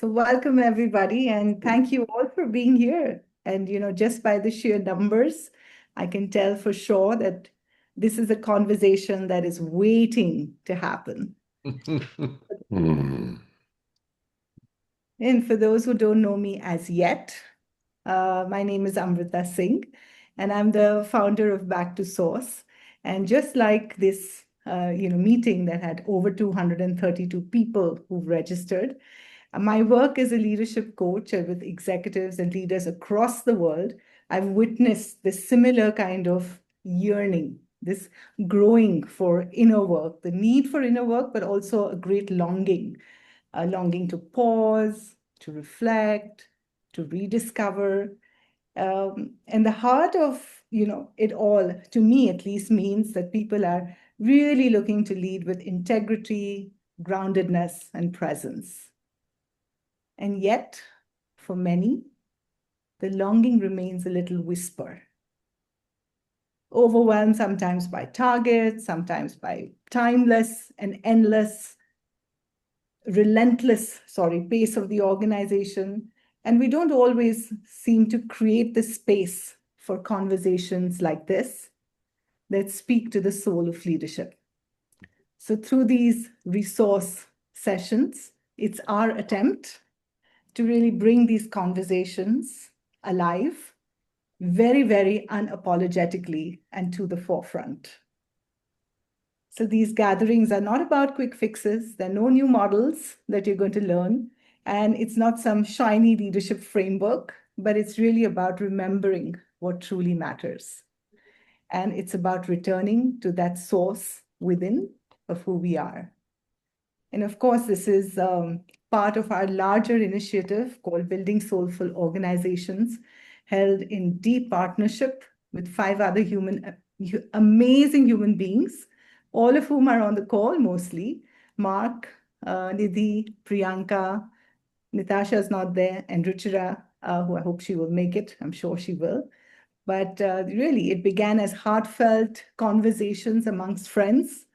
So welcome everybody, and thank you all for being here. And just by the sheer numbers, I can tell for sure that this is a conversation that is waiting to happen. And for those who don't know me as yet, my name is Amrita Singh, and I'm the founder of Back to Source. And just like this, meeting that had over 232 people who've registered, my work as a leadership coach with executives and leaders across the world, I've witnessed this similar kind of yearning, this growing for inner work, the need for inner work, but also a great longing, a longing to pause, to reflect, to rediscover. And the heart of, it all, to me at least, means that people are really looking to lead with integrity, groundedness, and presence. And yet, for many, the longing remains a little whisper. Overwhelmed sometimes by targets, sometimes by timeless and endless, relentless, pace of the organization. And we don't always seem to create the space for conversations like this that speak to the soul of leadership. So through these resource sessions, it's our attempt to really bring these conversations alive, very, very unapologetically and to the forefront. So these gatherings are not about quick fixes. There are no new models that you're going to learn. And it's not some shiny leadership framework, but it's really about remembering what truly matters. And it's about returning to that source within of who we are. And of course, this is part of our larger initiative called Building Soulful Organizations, held in deep partnership with 5 other amazing human beings, all of whom are on the call mostly. Mark, Nidhi, Priyanka, Natasha is not there, and Ruchira, who I hope she will make it. I'm sure she will. But really, it began as heartfelt conversations amongst friends,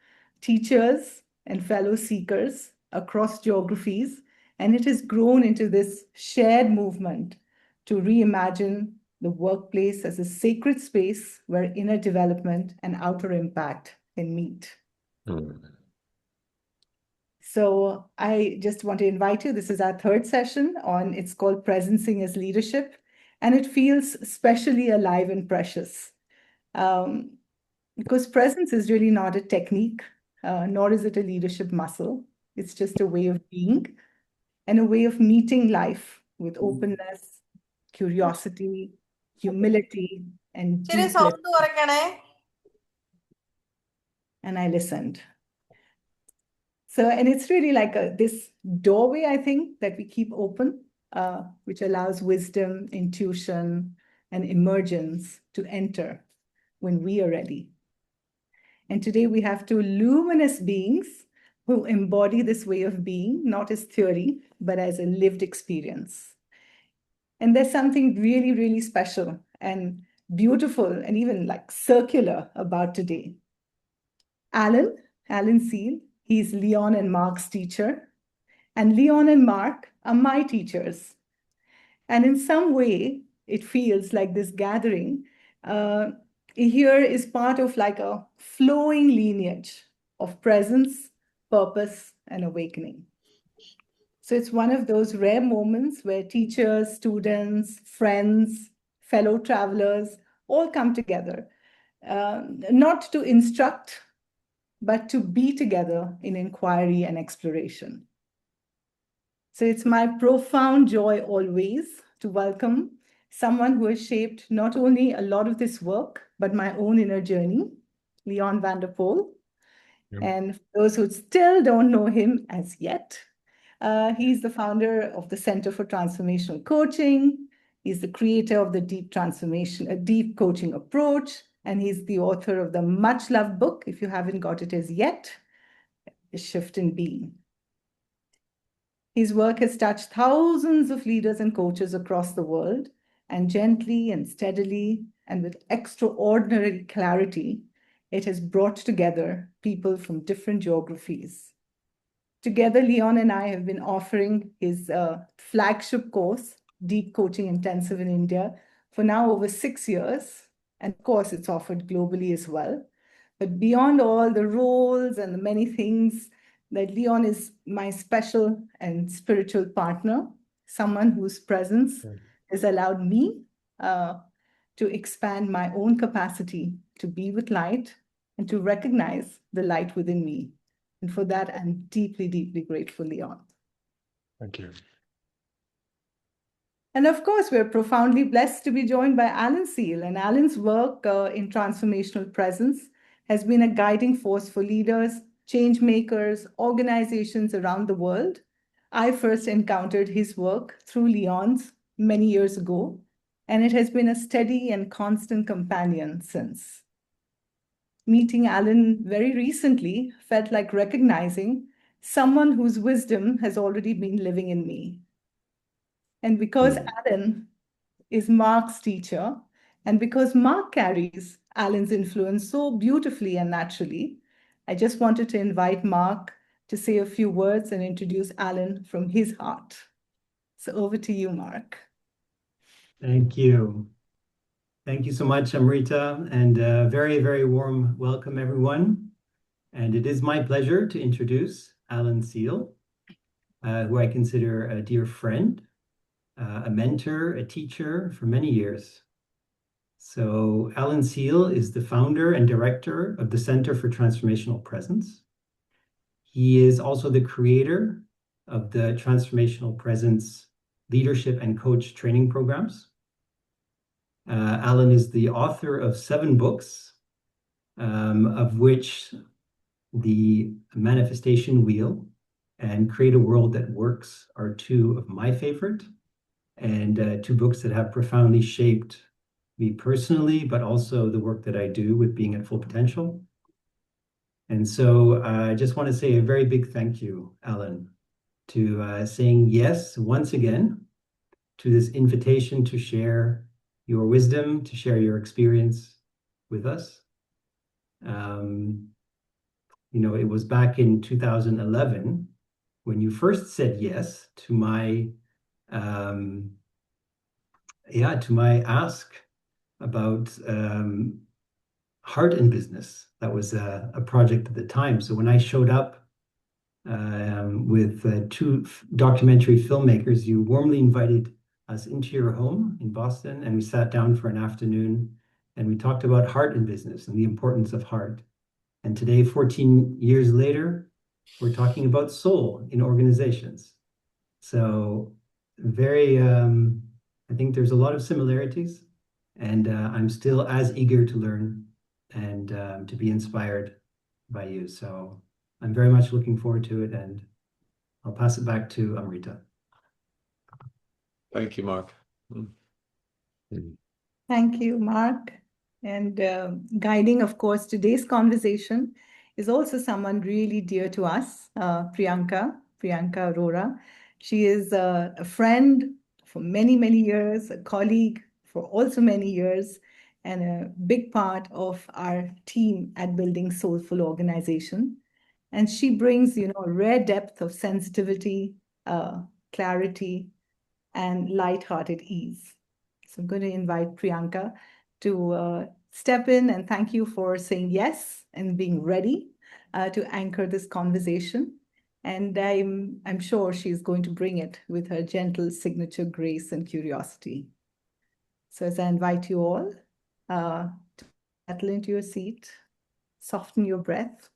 teachers, and fellow seekers across geographies. And it has grown into this shared movement to reimagine the workplace as a sacred space where inner development and outer impact can meet. So I just want to invite you. This is our 3rd session it's called Presencing as Leadership. And it feels especially alive and precious. Because presence is really not a technique, nor is it a leadership muscle. It's just a way of being and a way of meeting life with openness, curiosity, humility, and deep listening. And I listened. So, and it's really like this doorway, I think, that we keep open, which allows wisdom, intuition, and emergence to enter when we are ready. And today we have 2 luminous beings who embody this way of being, not as theory, but as a lived experience. And there's something really, really special and beautiful and even like circular about today. Alan Seale, he's Leon and Mark's teacher. And Leon and Mark are my teachers. And in some way, it feels like this gathering here is part of like a flowing lineage of presence, purpose, and awakening. So it's one of those rare moments where teachers, students, friends, fellow travelers all come together, not to instruct, but to be together in inquiry and exploration. So it's my profound joy always to welcome someone who has shaped not only a lot of this work, but my own inner journey, Leon VanderPol. Yep. And for those who still don't know him as yet, he's the founder of the Center for Transformational Coaching. He's the creator of the Deep Coaching Approach, and he's the author of the much-loved book, if you haven't got it as yet, A Shift in Being. His work has touched thousands of leaders and coaches across the world, and gently and steadily and with extraordinary clarity, it has brought together people from different geographies Together, Leon and I have been offering his flagship course, Deep Coaching Intensive in India, for now over 6 years. And of course, it's offered globally as well. But beyond all the roles and the many things, that Leon is my special and spiritual partner, someone whose presence has allowed me to expand my own capacity to be with light and to recognize the light within me. And for that, I'm deeply, deeply grateful, Leon. Thank you. And of course, we're profoundly blessed to be joined by Alan Seale. And Alan's work in transformational presence has been a guiding force for leaders, change makers, organizations around the world. I first encountered his work through Leon's many years ago, and it has been a steady and constant companion since. Meeting Alan very recently felt like recognizing someone whose wisdom has already been living in me. And because Alan is Mark's teacher, and because Mark carries Alan's influence so beautifully and naturally, I just wanted to invite Mark to say a few words and introduce Alan from his heart. So over to you, Mark. Thank you. Thank you so much, Amrita, and a very, very warm welcome, everyone. And it is my pleasure to introduce Alan Seale, who I consider a dear friend, a mentor, a teacher for many years. So Alan Seale is the founder and director of the Center for Transformational Presence. He is also the creator of the Transformational Presence Leadership and Coach training programs. Alan is the author of 7 books, of which The Manifestation Wheel and Create a World That Works are 2 of my favorite, and 2 books that have profoundly shaped me personally, but also the work that I do with Being at Full Potential. And so I just want to say a very big thank you, Alan, to saying yes once again to this invitation to share your wisdom, to share your experience with us. It was back in 2011 when you first said yes to my ask about heart in business. That was a project at the time. So when I showed up with 2 documentary filmmakers, you warmly invited us into your home in Boston, and we sat down for an afternoon and we talked about heart in business and the importance of heart. And today, 14 years later, we're talking about soul in organizations. So I think there's a lot of similarities, and I'm still as eager to learn and to be inspired by you. So I'm very much looking forward to it, and I'll pass it back to Amrita. Thank you, Mark. Thank you, Mark. And guiding, of course, today's conversation is also someone really dear to us, Priyanka Arora. She is a friend for many, many years, a colleague for also many years, and a big part of our team at building Soulful Organization. And she brings, a rare depth of sensitivity, clarity, and lighthearted ease. So I'm going to invite Priyanka to step in, and thank you for saying yes and being ready to anchor this conversation. And I'm sure she's going to bring it with her gentle signature grace and curiosity. So as I invite you all to settle into your seat, soften your breath,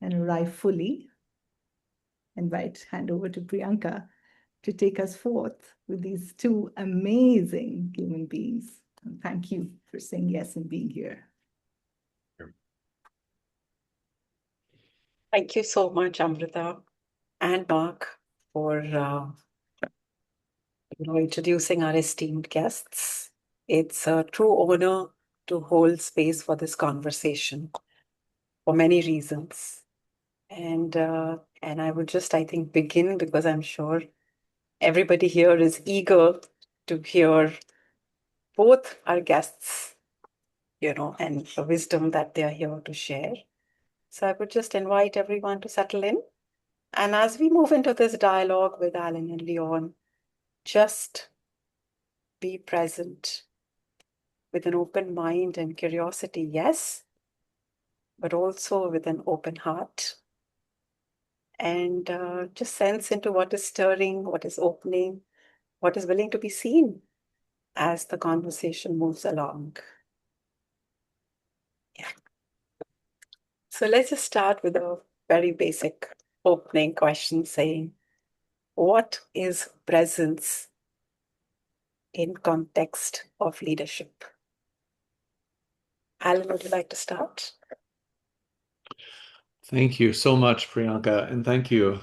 and arrive fully, hand over to Priyanka to take us forth with these 2 amazing human beings. And thank you for saying yes and being here. Thank you so much, Amrita and Mark, for introducing our esteemed guests. It's a true honor to hold space for this conversation for many reasons. And I would just, begin because I'm sure everybody here is eager to hear both our guests, and the wisdom that they are here to share. So I would just invite everyone to settle in And as we move into this dialogue with Alan and Leon, just be present with an open mind and curiosity, yes, but also with an open heart. And just sense into what is stirring, what is opening, what is willing to be seen as the conversation moves along. Yeah. So let's just start with a very basic opening question saying, what is presence in context of leadership? Alan, would you like to start? Thank you so much, Priyanka, and thank you,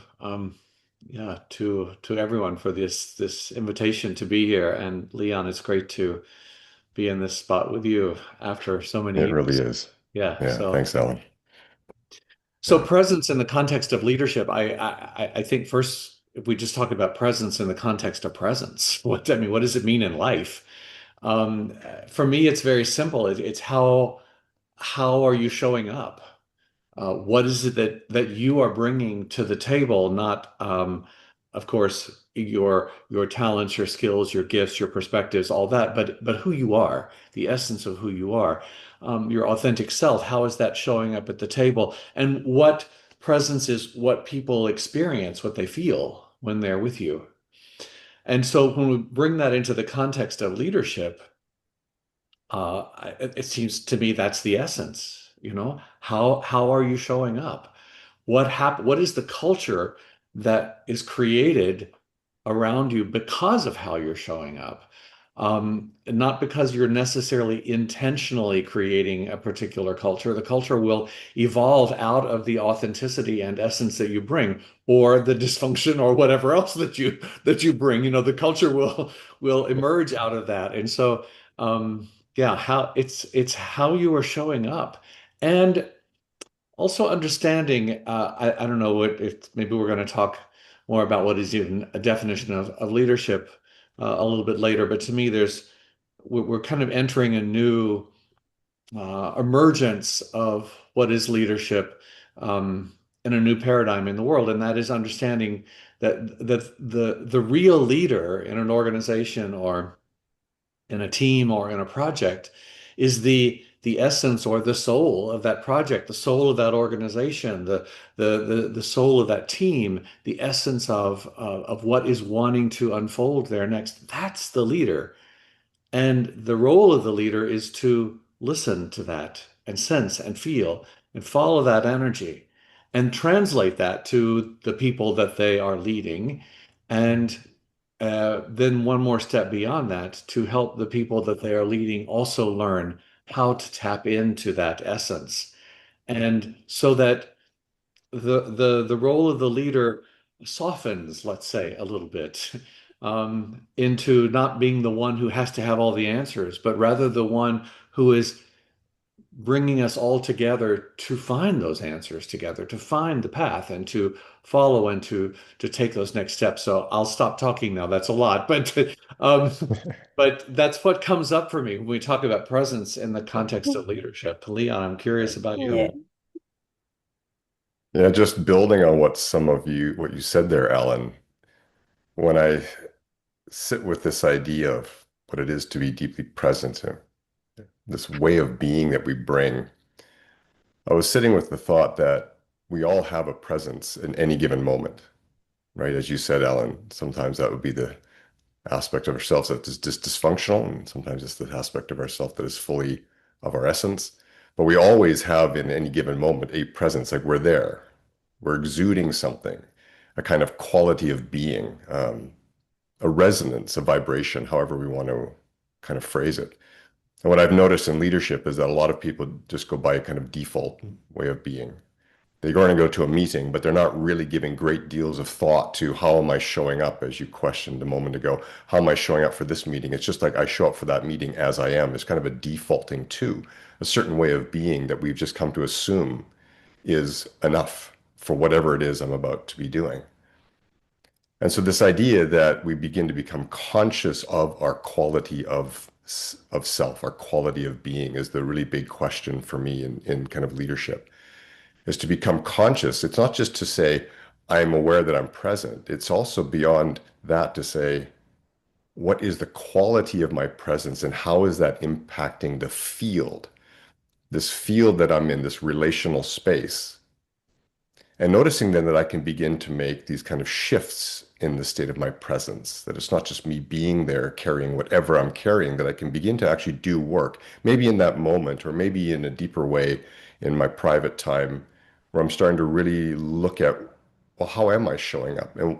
to everyone for this invitation to be here. And Leon, it's great to be in this spot with you after so many It really years. is. Yeah. Yeah. Thanks, Alan. So Yeah. presence in the context of leadership, I think first, if we just talk about presence in the context of presence, what does it mean in life? For me, it's very simple. It's how are you showing up? What is it that you are bringing to the table? Not, of course, your talents, your skills, your gifts, your perspectives, all that, but who you are, the essence of who you are, your authentic self. How is that showing up at the table? And what presence is what people experience, what they feel when they're with you. And so when we bring that into the context of leadership, it seems to me that's the essence. How are you showing up? What is the culture that is created around you because of how you're showing up? Not because you're necessarily intentionally creating a particular culture. The culture will evolve out of the authenticity and essence that you bring, or the dysfunction, or whatever else that you bring. The culture will emerge out of that. And so, yeah, how it's how you are showing up, and also understanding. I don't know if maybe we're going to talk more about what is even a definition of leadership a little bit later. But to me, we're kind of entering a new emergence of what is leadership, in a new paradigm in the world, and that is understanding that the real leader in an organization, or in a team, or in a project, is the essence or the soul of that project, the soul of that organization, the soul of that team, the essence of what is wanting to unfold there next. That's the leader. And the role of the leader is to listen to that and sense and feel and follow that energy and translate that to the people that they are leading. And then one more step beyond that, to help the people that they are leading also learn how to tap into that essence. And so that the role of the leader softens, let's say, a little bit, into not being the one who has to have all the answers, but rather the one who is bringing us all together to find those answers together, to find the path, and to follow, and to take those next steps. So I'll stop talking now. That's a lot, um, but that's what comes up for me when we talk about presence in the context of leadership. Leon, I'm curious about Yeah. you. Yeah, just building on what you said there, Alan, when I sit with this idea of what it is to be deeply present, this way of being that we bring, I was sitting with the thought that we all have a presence in any given moment, right? As you said, Alan, sometimes that would be the aspect of ourselves that is just dysfunctional, and sometimes it's the aspect of ourselves that is fully of our essence. But we always have in any given moment a presence, like we're there, we're exuding something, a kind of quality of being, a resonance, a vibration, however we want to kind of phrase it. And what I've noticed in leadership is that a lot of people just go by a kind of default way of being. They're going to go to a meeting, but they're not really giving great deals of thought to how am I showing up, as you questioned a moment ago. How am I showing up for this meeting? It's just like I show up for that meeting as I am. It's kind of a defaulting to a certain way of being that we've just come to assume is enough for whatever it is I'm about to be doing. And so this idea that we begin to become conscious of our quality of self, our quality of being, is the really big question for me in kind of leadership, is to become conscious. It's not just to say, I'm aware that I'm present, it's also beyond that to say, what is the quality of my presence and how is that impacting the field? This field that I'm in, this relational space. And noticing then that I can begin to make these kind of shifts in the state of my presence, that it's not just me being there carrying whatever I'm carrying, that I can begin to actually do work, maybe in that moment, or maybe in a deeper way in my private time, where I'm starting to really look at, well, how am I showing up? And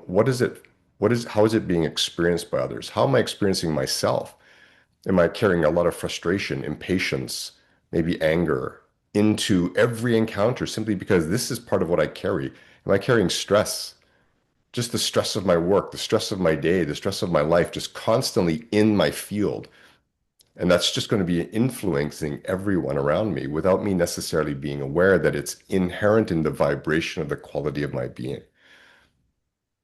how is it being experienced by others? How am I experiencing myself? Am I carrying a lot of frustration, impatience, maybe anger into every encounter simply because this is part of what I carry? Am I carrying stress? Just the stress of my work, the stress of my day, the stress of my life, just constantly in my field. And that's just going to be influencing everyone around me without me necessarily being aware that it's inherent in the vibration of the quality of my being.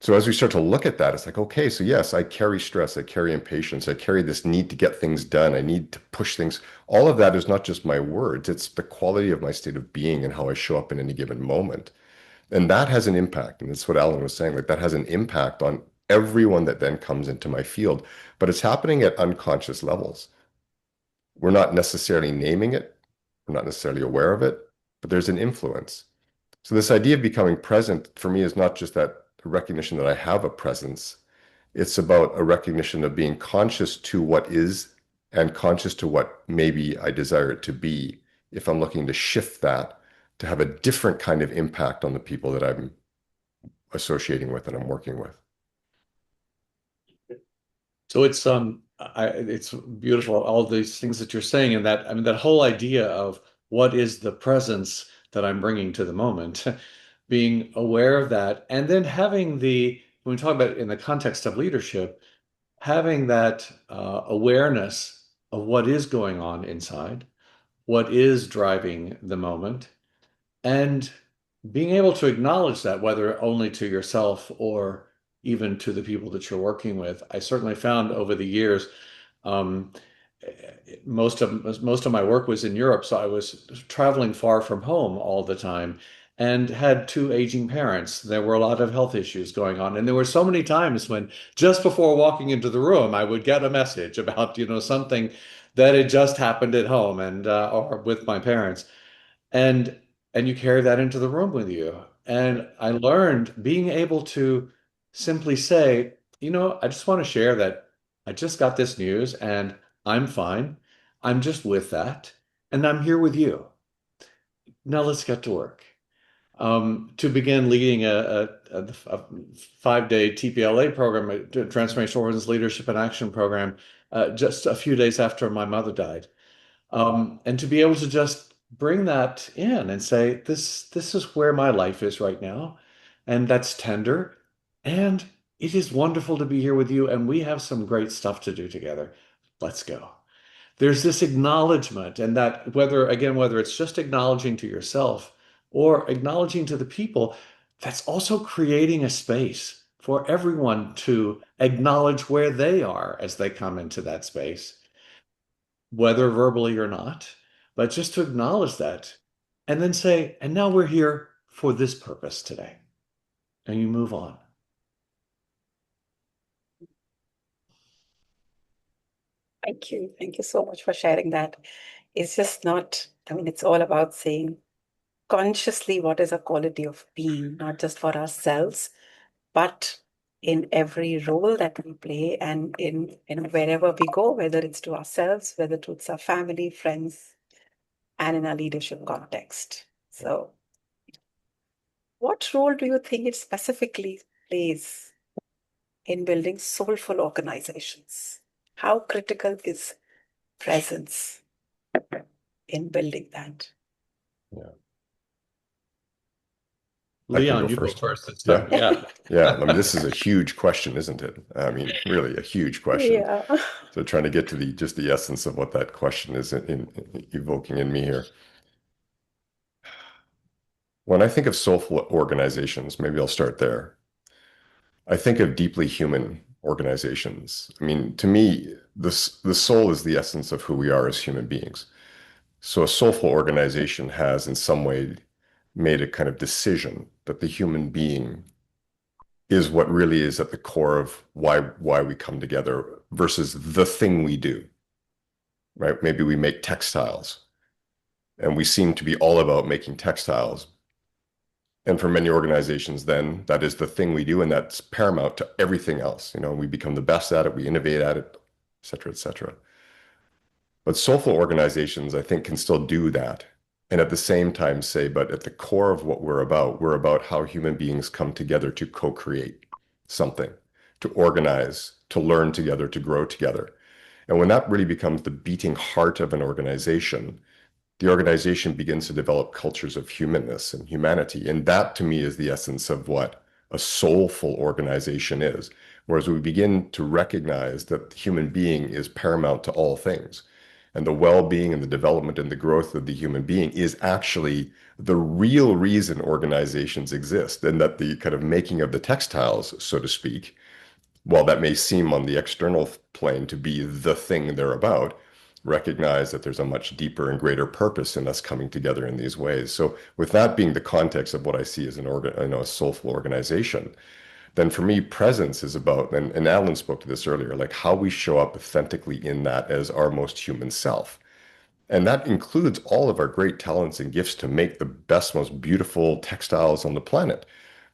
So as we start to look at that, it's like, okay, so yes, I carry stress, I carry impatience, I carry this need to get things done, I need to push things. All of that is not just my words, it's the quality of my state of being and how I show up in any given moment. And that has an impact. And that's what Alan was saying, like that has an impact on everyone that then comes into my field. But it's happening at unconscious levels. We're not necessarily naming it, we're not necessarily aware of it, but there's an influence. So this idea of becoming present for me is not just that recognition that I have a presence. It's about a recognition of being conscious to what is and conscious to what maybe I desire it to be if I'm looking to shift that to have a different kind of impact on the people that I'm associating with and I'm working with. So it's beautiful, all these things that you're saying, and that, I mean, that whole idea of what is the presence that I'm bringing to the moment, being aware of that, and then having when we talk about it in the context of leadership, having that awareness of what is going on inside, what is driving the moment, and being able to acknowledge that, whether only to yourself or even to the people that you're working with. I certainly found over the years, um, most of my work was in Europe, so I was traveling far from home all the time and had two aging parents. There were a lot of health issues going on, and there were so many times when just before walking into the room, I would get a message about, something that had just happened at home and or with my parents, and you carry that into the room with you. And I learned being able to simply say, I just want to share that I just got this news and I'm fine. I'm just with that, and I'm here with you. Now let's get to work. To begin leading a 5-day TPLA program, a Transformational Women's Leadership and Action program, just a few days after my mother died. And to be able to just bring that in and say, this is where my life is right now. And that's tender. And it is wonderful to be here with you. And we have some great stuff to do together. Let's go. There's this acknowledgement, and that whether it's just acknowledging to yourself or acknowledging to the people, that's also creating a space for everyone to acknowledge where they are as they come into that space, whether verbally or not, but just to acknowledge that and then say, and now we're here for this purpose today. And you move on. Thank you. Thank you so much for sharing that. It's just not, I mean, it's all about saying consciously what is a quality of being, not just for ourselves, but in every role that we play and in wherever we go, whether it's to ourselves, whether it's our family, friends, and in our leadership context. So what role do you think it specifically plays in building soulful organizations? How critical is presence in building that? Yeah. I can Leon, go you go first. first this Yeah. time. Yeah. Yeah. I mean, this is a huge question, isn't it? I mean, really a huge question. Yeah. So trying to get to just the essence of what that question is evoking in me here. When I think of soulful organizations, maybe I'll start there. I think of deeply human organizations. I mean, to me, the soul is the essence of who we are as human beings. So a soulful organization has in some way made a kind of decision that the human being is what really is at the core of why we come together versus the thing we do, right? Maybe we make textiles and we seem to be all about making textiles. And for many organizations, then that is the thing we do, and that's paramount to everything else. We become the best at it, we innovate at it, et cetera, et cetera. But soulful organizations, I think, can still do that. And at the same time say, but at the core of what we're about how human beings come together to co-create something, to organize, to learn together, to grow together. And when that really becomes the beating heart of an organization, the organization begins to develop cultures of humanness and humanity. And that to me is the essence of what a soulful organization is. Whereas we begin to recognize that the human being is paramount to all things. And the well-being and the development and the growth of the human being is actually the real reason organizations exist. And that the kind of making of the textiles, so to speak, while that may seem on the external plane to be the thing they're about, recognize that there's a much deeper and greater purpose in us coming together in these ways. So with that being the context of what I see as a soulful organization, then for me, presence is about, and Alan spoke to this earlier, like how we show up authentically in that as our most human self. And that includes all of our great talents and gifts to make the best, most beautiful textiles on the planet.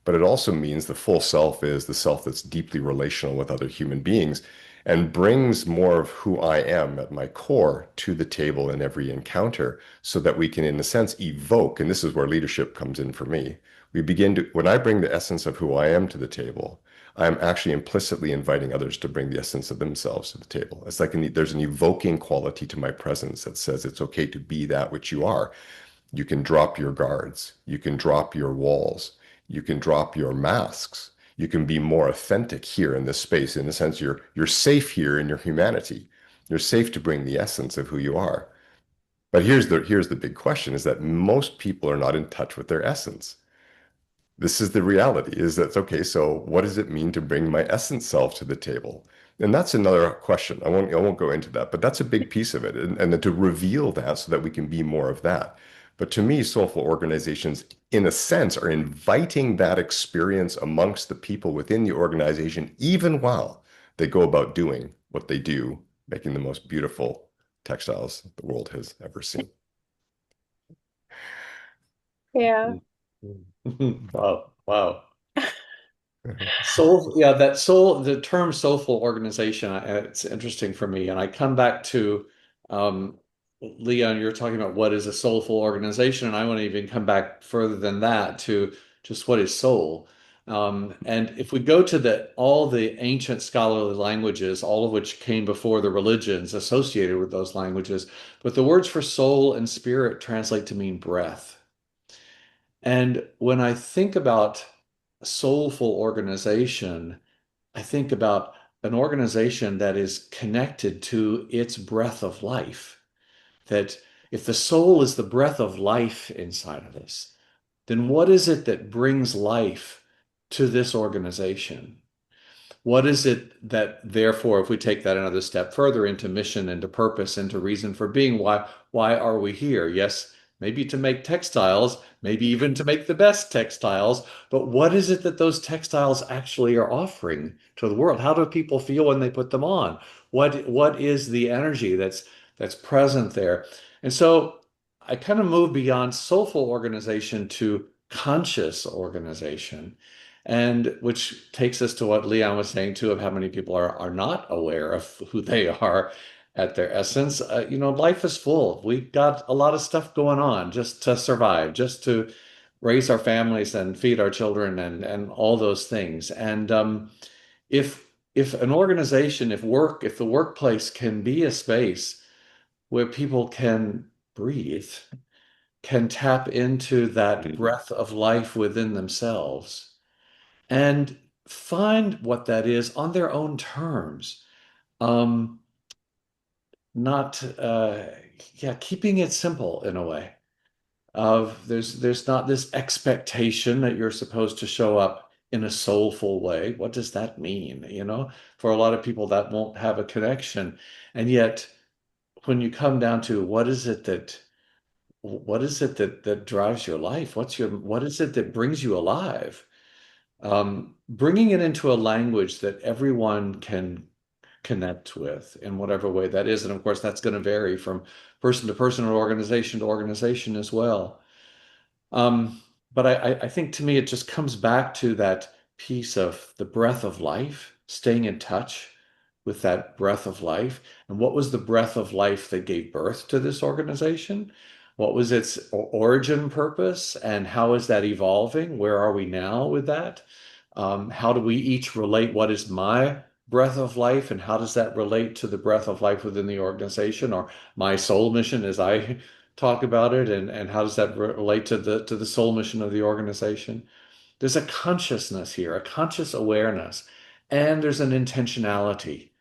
But it also means the full self is the self that's deeply relational with other human beings and brings more of who I am at my core to the table in every encounter so that we can, in a sense, evoke, and this is where leadership comes in for me. When I bring the essence of who I am to the table, I'm actually implicitly inviting others to bring the essence of themselves to the table. It's like there's an evoking quality to my presence that says it's okay to be that which you are. You can drop your guards. You can drop your walls. You can drop your masks. You can be more authentic here in this space. In a sense, you're safe here in your humanity. You're safe to bring the essence of who you are. But here's the big question is that most people are not in touch with their essence. This is the reality is that, okay, so what does it mean to bring my essence self to the table? And that's another question. I won't go into that, but that's a big piece of it. And to reveal that so that we can be more of that. But to me, soulful organizations, in a sense, are inviting that experience amongst the people within the organization, even while they go about doing what they do, making the most beautiful textiles the world has ever seen. Yeah. Wow, wow. Soul, yeah, the term soulful organization, it's interesting for me. And I come back to, Leon, you're talking about what is a soulful organization, and I want to even come back further than that to just what is soul. And if we go to all the ancient scholarly languages, all of which came before the religions associated with those languages, but the words for soul and spirit translate to mean breath. And when I think about soulful organization, I think about an organization that is connected to its breath of life. That if the soul is the breath of life inside of us, then what is it that brings life to this organization? What is it that, therefore, if we take that another step further into mission, into purpose, into reason for being, why are we here? Yes, maybe to make textiles, maybe even to make the best textiles, but what is it that those textiles actually are offering to the world? How do people feel when they put them on? What is the energy that's present there? And so I kind of move beyond soulful organization to conscious organization. And which takes us to what Leon was saying too, of how many people are not aware of who they are at their essence. Life is full. We've got a lot of stuff going on just to survive, just to raise our families and feed our children and all those things. And if an organization, if the workplace can be a space where people can breathe, can tap into that breath of life within themselves and find what that is on their own terms. Um, not yeah, keeping it simple in a way. Of there's not this expectation that you're supposed to show up in a soulful way. What does that mean? For a lot of people that won't have a connection. And yet when you come down to what is it that drives your life? What is it that brings you alive? bringing it into a language that everyone can connect with in whatever way that is. And of course, that's going to vary from person to person or organization to organization as well. But I think to me, it just comes back to that piece of the breath of life, staying in touch with that breath of life. And what was the breath of life that gave birth to this organization? What was its origin purpose? And how is that evolving? Where are we now with that? How do we each relate? What is my breath of life? And how does that relate to the breath of life within the organization or my soul mission as I talk about it, and how does that relate to the soul mission of the organization? There's a consciousness here, a conscious awareness, and there's an intentionality.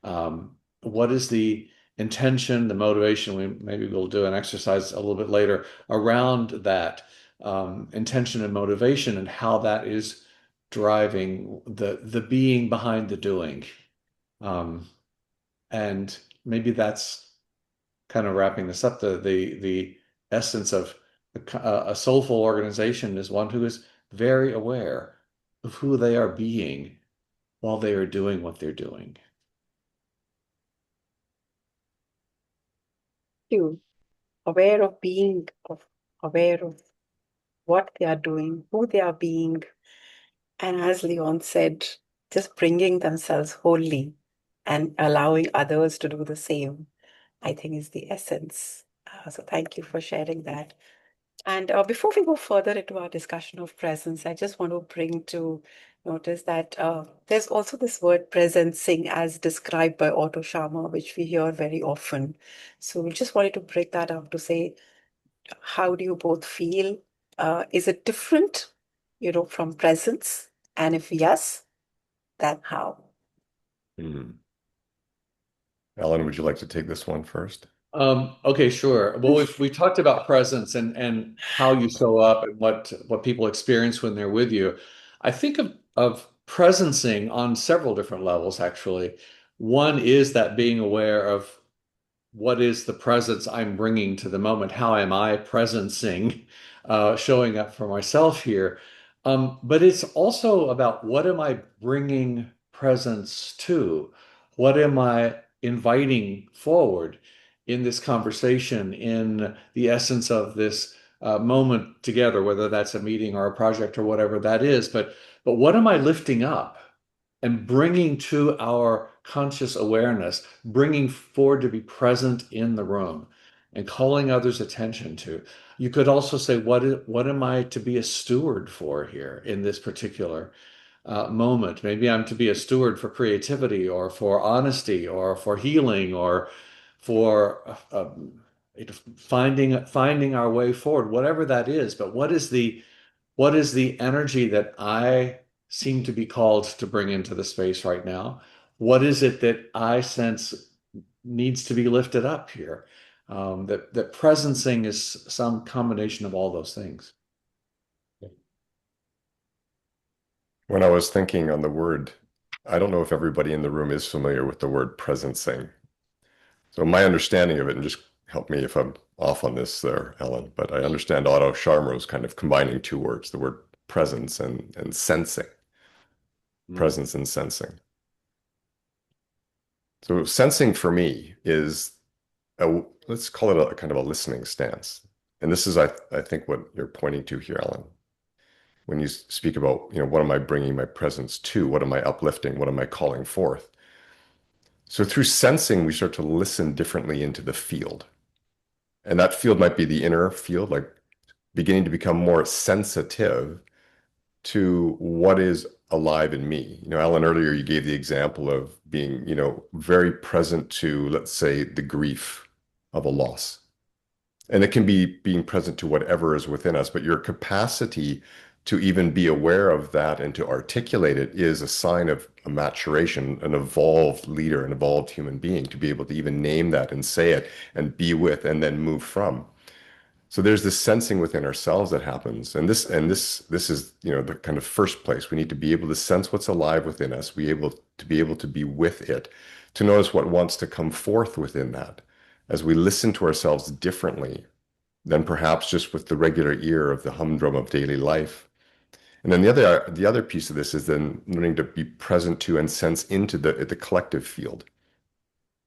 What is the intention, the motivation? Maybe we'll do an exercise a little bit later around that intention and motivation, and how that is driving the being behind the doing. And maybe that's kind of wrapping this up, the essence of a soulful organization is one who is very aware of who they are being while they are doing what they're doing. You aware of being, aware of what they are doing, who they are being, and as Leon said, just bringing themselves wholly and allowing others to do the same, I think is the essence. So thank you for sharing that. And before we go further into our discussion of presence, I just want to bring to notice that there's also this word presencing as described by Otto Scharmer, which we hear very often. So we just wanted to break that up to say, how do you both feel? Is it different, from presence? And if yes, then how? Alan, would you like to take this one first? Okay, sure. Well, we talked about presence and how you show up and what people experience when they're with you. I think of presencing on several different levels, actually. One is that being aware of what is the presence I'm bringing to the moment? How am I presencing, showing up for myself here? But it's also about what am I bringing presence to? What am I inviting forward in this conversation, in the essence of this moment together, whether that's a meeting or a project or whatever that is. But what am I lifting up and bringing to our conscious awareness, bringing forward to be present in the room and calling others' attention to? You could also say, what am I to be a steward for here in this particular moment? Maybe I'm to be a steward for creativity or for honesty or for healing or for finding our way forward, whatever that is. But what is the energy that I seem to be called to bring into the space right now? What is it that I sense needs to be lifted up here? That presencing is some combination of all those things. When I was thinking on the word, I don't know if everybody in the room is familiar with the word presencing. So my understanding of it, and just help me if I'm off on this there, Ellen, but I understand Otto Scharmer's kind of combining two words, the word presence and sensing. Presence and sensing. So sensing for me is let's call it a kind of a listening stance. And this is, I think, what you're pointing to here, Ellen. When you speak about, what am I bringing my presence to? What am I uplifting? What am I calling forth? So through sensing, we start to listen differently into the field. And that field might be the inner field, like beginning to become more sensitive to what is alive in me. Alan, earlier you gave the example of being, very present to, let's say, the grief of a loss. And it can be being present to whatever is within us, but your capacity to even be aware of that and to articulate it is a sign of a maturation, an evolved leader, an evolved human being, to be able to even name that and say it and be with and then move from. So there's this sensing within ourselves that happens. And this is, the kind of first place. We need to be able to sense what's alive within us, be able to be with it, to notice what wants to come forth within that as we listen to ourselves differently than perhaps just with the regular ear of the humdrum of daily life. And then the other piece of this is then learning to be present to and sense into the collective field.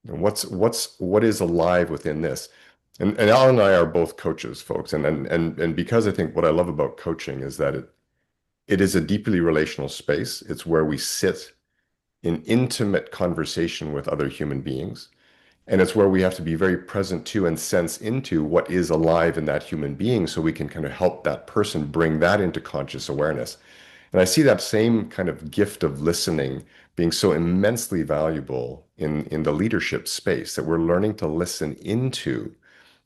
And what is alive within this? And Alan and I are both coaches, folks. And because I think what I love about coaching is that it is a deeply relational space. It's where we sit in intimate conversation with other human beings. And it's where we have to be very present to and sense into what is alive in that human being so we can kind of help that person bring that into conscious awareness. And I see that same kind of gift of listening being so immensely valuable in the leadership space, that we're learning to listen into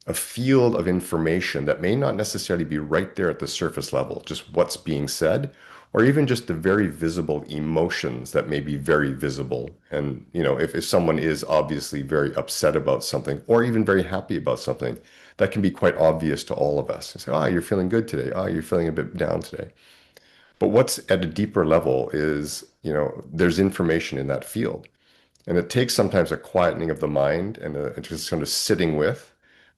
a field of information that may not necessarily be right there at the surface level, just what's being said, or even just the very visible emotions that may be very visible. And, if someone is obviously very upset about something, or even very happy about something, that can be quite obvious to all of us. And say, you're feeling good today. You're feeling a bit down today. But what's at a deeper level is, there's information in that field. And it takes sometimes a quietening of the mind and just kind of sitting with,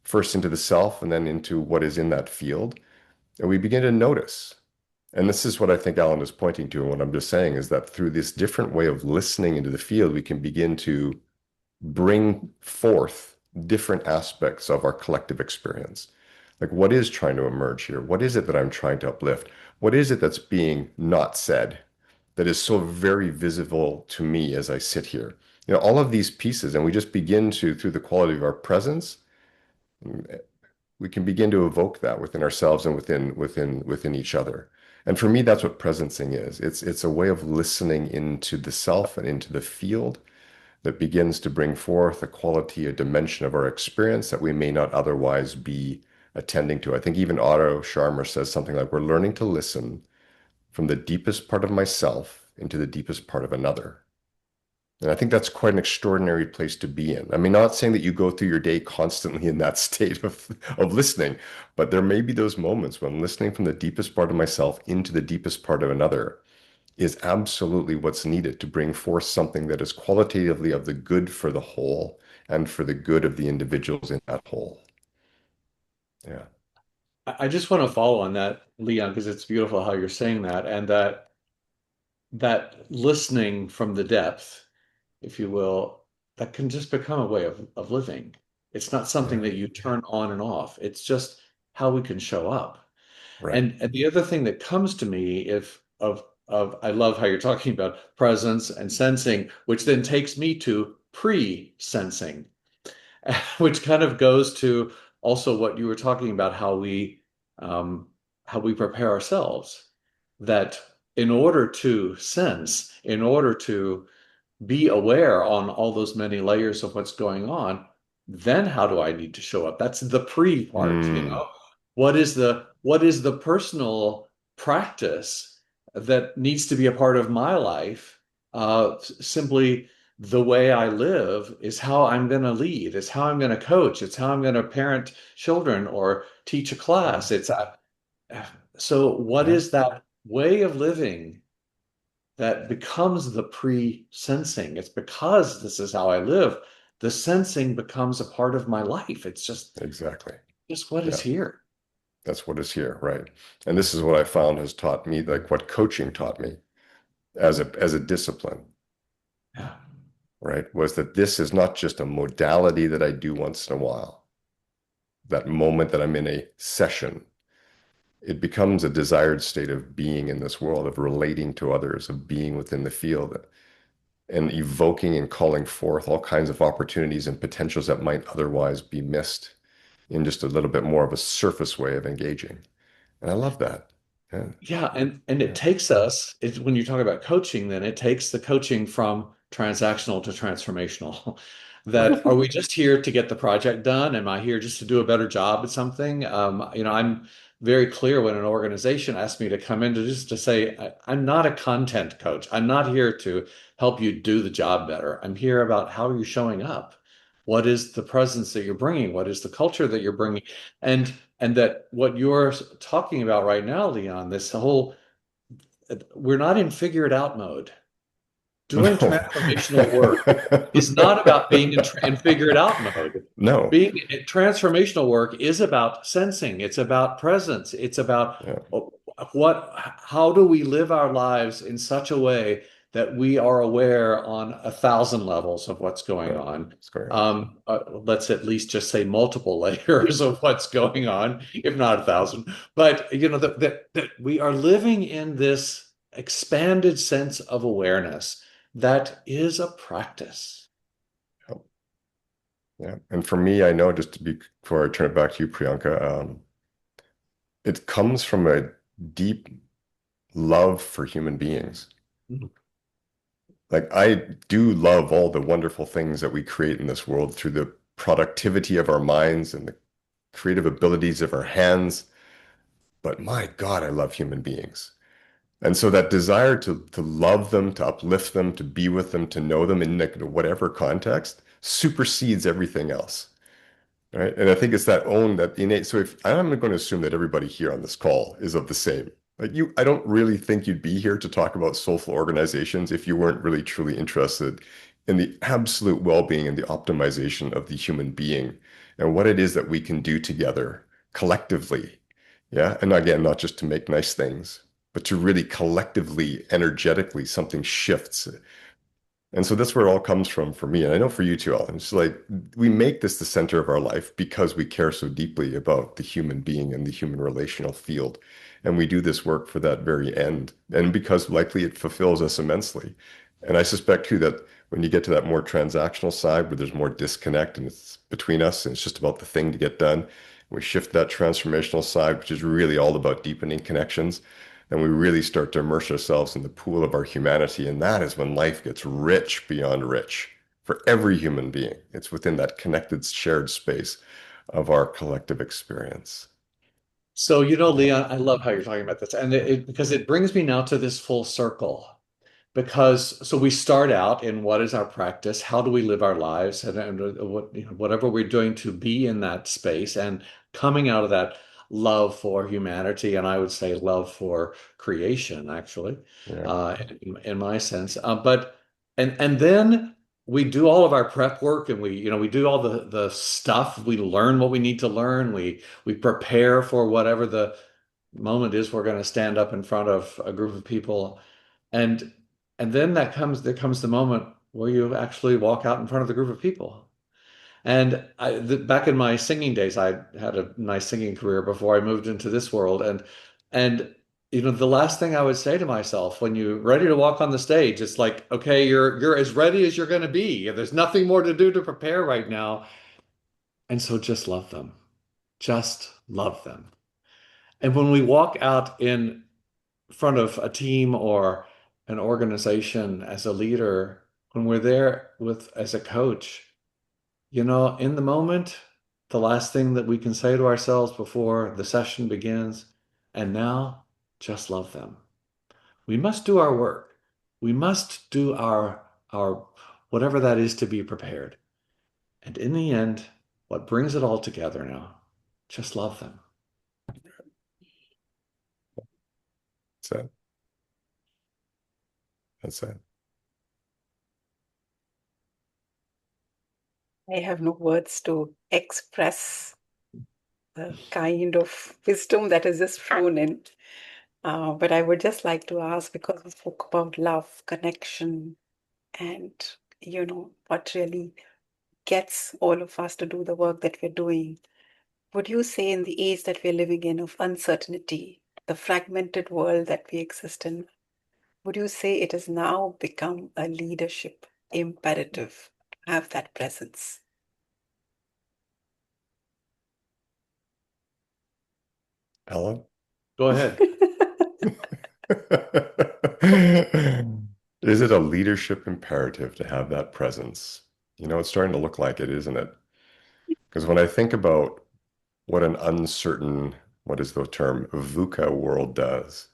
first into the self and then into what is in that field. And we begin to notice. And this is what I think Alan is pointing to. And what I'm just saying is that through this different way of listening into the field, we can begin to bring forth different aspects of our collective experience. Like, what is trying to emerge here? What is it that I'm trying to uplift? What is it that's being not said that is so very visible to me as I sit here? All of these pieces, and we just begin to, through the quality of our presence, we can begin to evoke that within ourselves and within each other. And for me, that's what presencing is. It's a way of listening into the self and into the field that begins to bring forth a quality, a dimension of our experience that we may not otherwise be attending to. I think even Otto Scharmer says something like, we're learning to listen from the deepest part of myself into the deepest part of another. And I think that's quite an extraordinary place to be in. I mean, not saying that you go through your day constantly in that state of listening, but there may be those moments when listening from the deepest part of myself into the deepest part of another is absolutely what's needed to bring forth something that is qualitatively of the good for the whole and for the good of the individuals in that whole. Yeah. I just want to follow on that, Leon, because it's beautiful how you're saying that, and that listening from the depth, if you will, that can just become a way of living. It's not something Yeah. that you turn on and off. It's just how we can show up. Right. And the other thing that comes to me if of I love how you're talking about presence and sensing, which then takes me to pre-sensing, which kind of goes to also what you were talking about, um, how we prepare ourselves. That in order to sense, in order to be aware on all those many layers of what's going on, then how do I need to show up? That's the pre part, Mm, what is the personal practice that needs to be a part of my life? Simply the way I live is how I'm going to lead, it's how I'm going to coach, it's how I'm going to parent children or teach a class. So what yeah, is that way of living that becomes the pre-sensing? It's because this is how I live. The sensing becomes a part of my life. It's exactly. just what is Yeah. here. That's what is here. Right. And this is what I found has taught me, like what coaching taught me as a discipline, Yeah. right? Was that this is not just a modality that I do once in a while. That moment that I'm in a session, it becomes a desired state of being in this world, of relating to others, of being within the field, and evoking and calling forth all kinds of opportunities and potentials that might otherwise be missed in just a little bit more of a surface way of engaging. And I love that. Yeah. Yeah, and it Yeah. takes us, when you talk about coaching, then it takes the coaching from transactional to transformational. Right. That are we just here to get the project done? Am I here just to do a better job at something? I'm very clear when an organization asks me to come in to say, I'm not a content coach. I'm not here to help you do the job better. I'm here about how are you showing up? What is the presence that you're bringing? What is the culture that you're bringing? And that what you're talking about right now, Leon, this whole, we're not in figure it out mode. Doing transformational work is not about being in figure it out mode. No. Being transformational work is about sensing. It's about presence. It's about Yeah. how do we live our lives in such a way that we are aware on 1,000 levels of what's going on. What's going on? Let's at least just say multiple layers of what's going on, if not 1,000. But that we are living in this expanded sense of awareness that is a practice. Yeah. And for me, I know before I turn it back to you, Priyanka, it comes from a deep love for human beings. Mhm. Like I do love all the wonderful things that we create in this world through the productivity of our minds and the creative abilities of our hands. But my God, I love human beings. And so that desire to love them, to uplift them, to be with them, to know them in like whatever context supersedes everything else. Right. And I think it's that innate. So if I'm going to assume that everybody here on this call is of the same, I don't really think you'd be here to talk about soulful organizations if you weren't really truly interested in the absolute well-being and the optimization of the human being and what it is that we can do together collectively. Yeah. And again, not just to make nice things, but to really collectively, energetically, something shifts. And so that's where it all comes from for me. And I know for you too, Alan. It's like we make this the center of our life because we care so deeply about the human being and the human relational field. And we do this work for that very end. And because likely it fulfills us immensely. And I suspect too that when you get to that more transactional side where there's more disconnect and it's between us and it's just about the thing to get done, we shift that transformational side, which is really all about deepening connections, and we really start to immerse ourselves in the pool of our humanity. And that is when life gets rich beyond rich for every human being. It's within that connected, shared space of our collective experience. So, Leon, I love how you're talking about this, and because it brings me now to this full circle. Because so we start out in what is our practice? How do we live our lives? And whatever we're doing to be in that space and coming out of that love for humanity, and I would say love for creation, actually, Yeah. in my sense. And then we do all of our prep work, and we do all the stuff. We learn what we need to learn. We prepare for whatever the moment is we're going to stand up in front of a group of people, and and then there comes the moment where you actually walk out in front of the group of people. And back in my singing days, I had a nice singing career before I moved into this world. And the last thing I would say to myself when you're ready to walk on the stage, it's like, okay, you're as ready as you're going to be. There's nothing more to do to prepare right now. And so just love them. Just love them. And when we walk out in front of a team or an organization as a leader, when we're there with as a coach, in the moment, the last thing that we can say to ourselves before the session begins, and now just love them. We must do our work. We must do our whatever that is to be prepared. And in the end, what brings it all together now, just love them. That's it. That's it. I have no words to express the kind of wisdom that has just flown in. But I would just like to ask, because we spoke about love, connection, and what really gets all of us to do the work that we're doing. Would you say in the age that we're living in of uncertainty, the fragmented world that we exist in, would you say it has now become a leadership imperative to have that presence? Ellen? Go ahead. Is it a leadership imperative to have that presence? It's starting to look like it, isn't it? Because when I think about what an uncertain, what is the term, VUCA world does,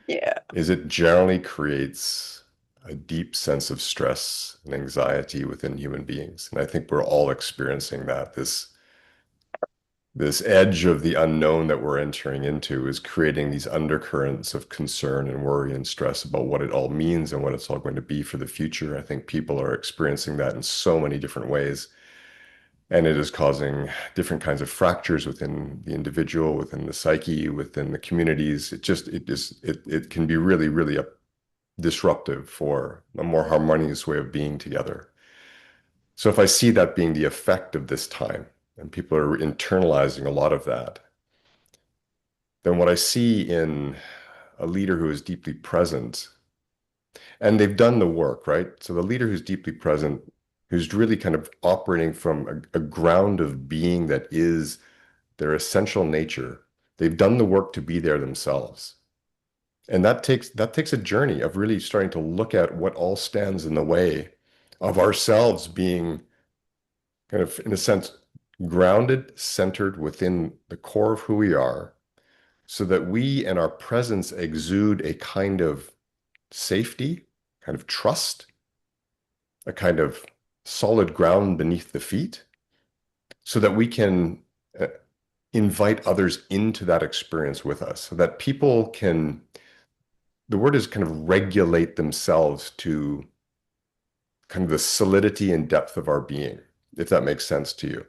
Yeah. is it generally creates a deep sense of stress and anxiety within human beings. And I think we're all experiencing that, this this edge of the unknown that we're entering into is creating these undercurrents of concern and worry and stress about what it all means and what it's all going to be for the future. I think people are experiencing that in so many different ways. And it is causing different kinds of fractures within the individual, within the psyche, within the communities. It can be really, really disruptive for a more harmonious way of being together. So if I see that being the effect of this time, and people are internalizing a lot of that, then what I see in a leader who is deeply present, and they've done the work, right? So the leader who's deeply present, who's really kind of operating from a ground of being that is their essential nature, they've done the work to be there themselves. And that takes a journey of really starting to look at what all stands in the way of ourselves being kind of, in a sense, grounded, centered within the core of who we are, so that we and our presence exude a kind of safety, kind of trust, a kind of solid ground beneath the feet, so that we can invite others into that experience with us, so that people can, the word is kind of regulate themselves to kind of the solidity and depth of our being, if that makes sense to you.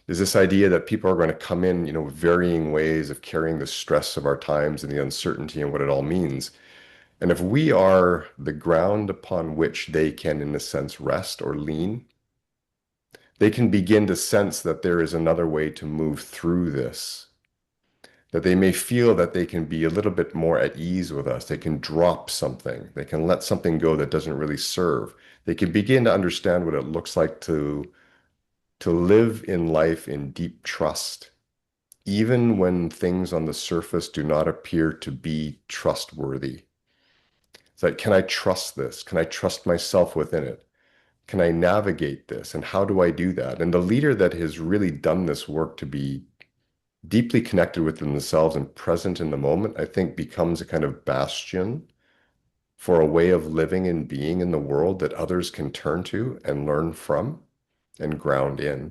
Is this idea that people are going to come in, varying ways of carrying the stress of our times and the uncertainty and what it all means. And if we are the ground upon which they can, in a sense, rest or lean, they can begin to sense that there is another way to move through this, that they may feel that they can be a little bit more at ease with us. They can drop something. They can let something go that doesn't really serve. They can begin to understand what it looks like to live in life in deep trust, even when things on the surface do not appear to be trustworthy. It's like, can I trust this? Can I trust myself within it? Can I navigate this? And how do I do that? And the leader that has really done this work to be deeply connected with themselves and present in the moment, I think becomes a kind of bastion for a way of living and being in the world that others can turn to and learn from and ground in.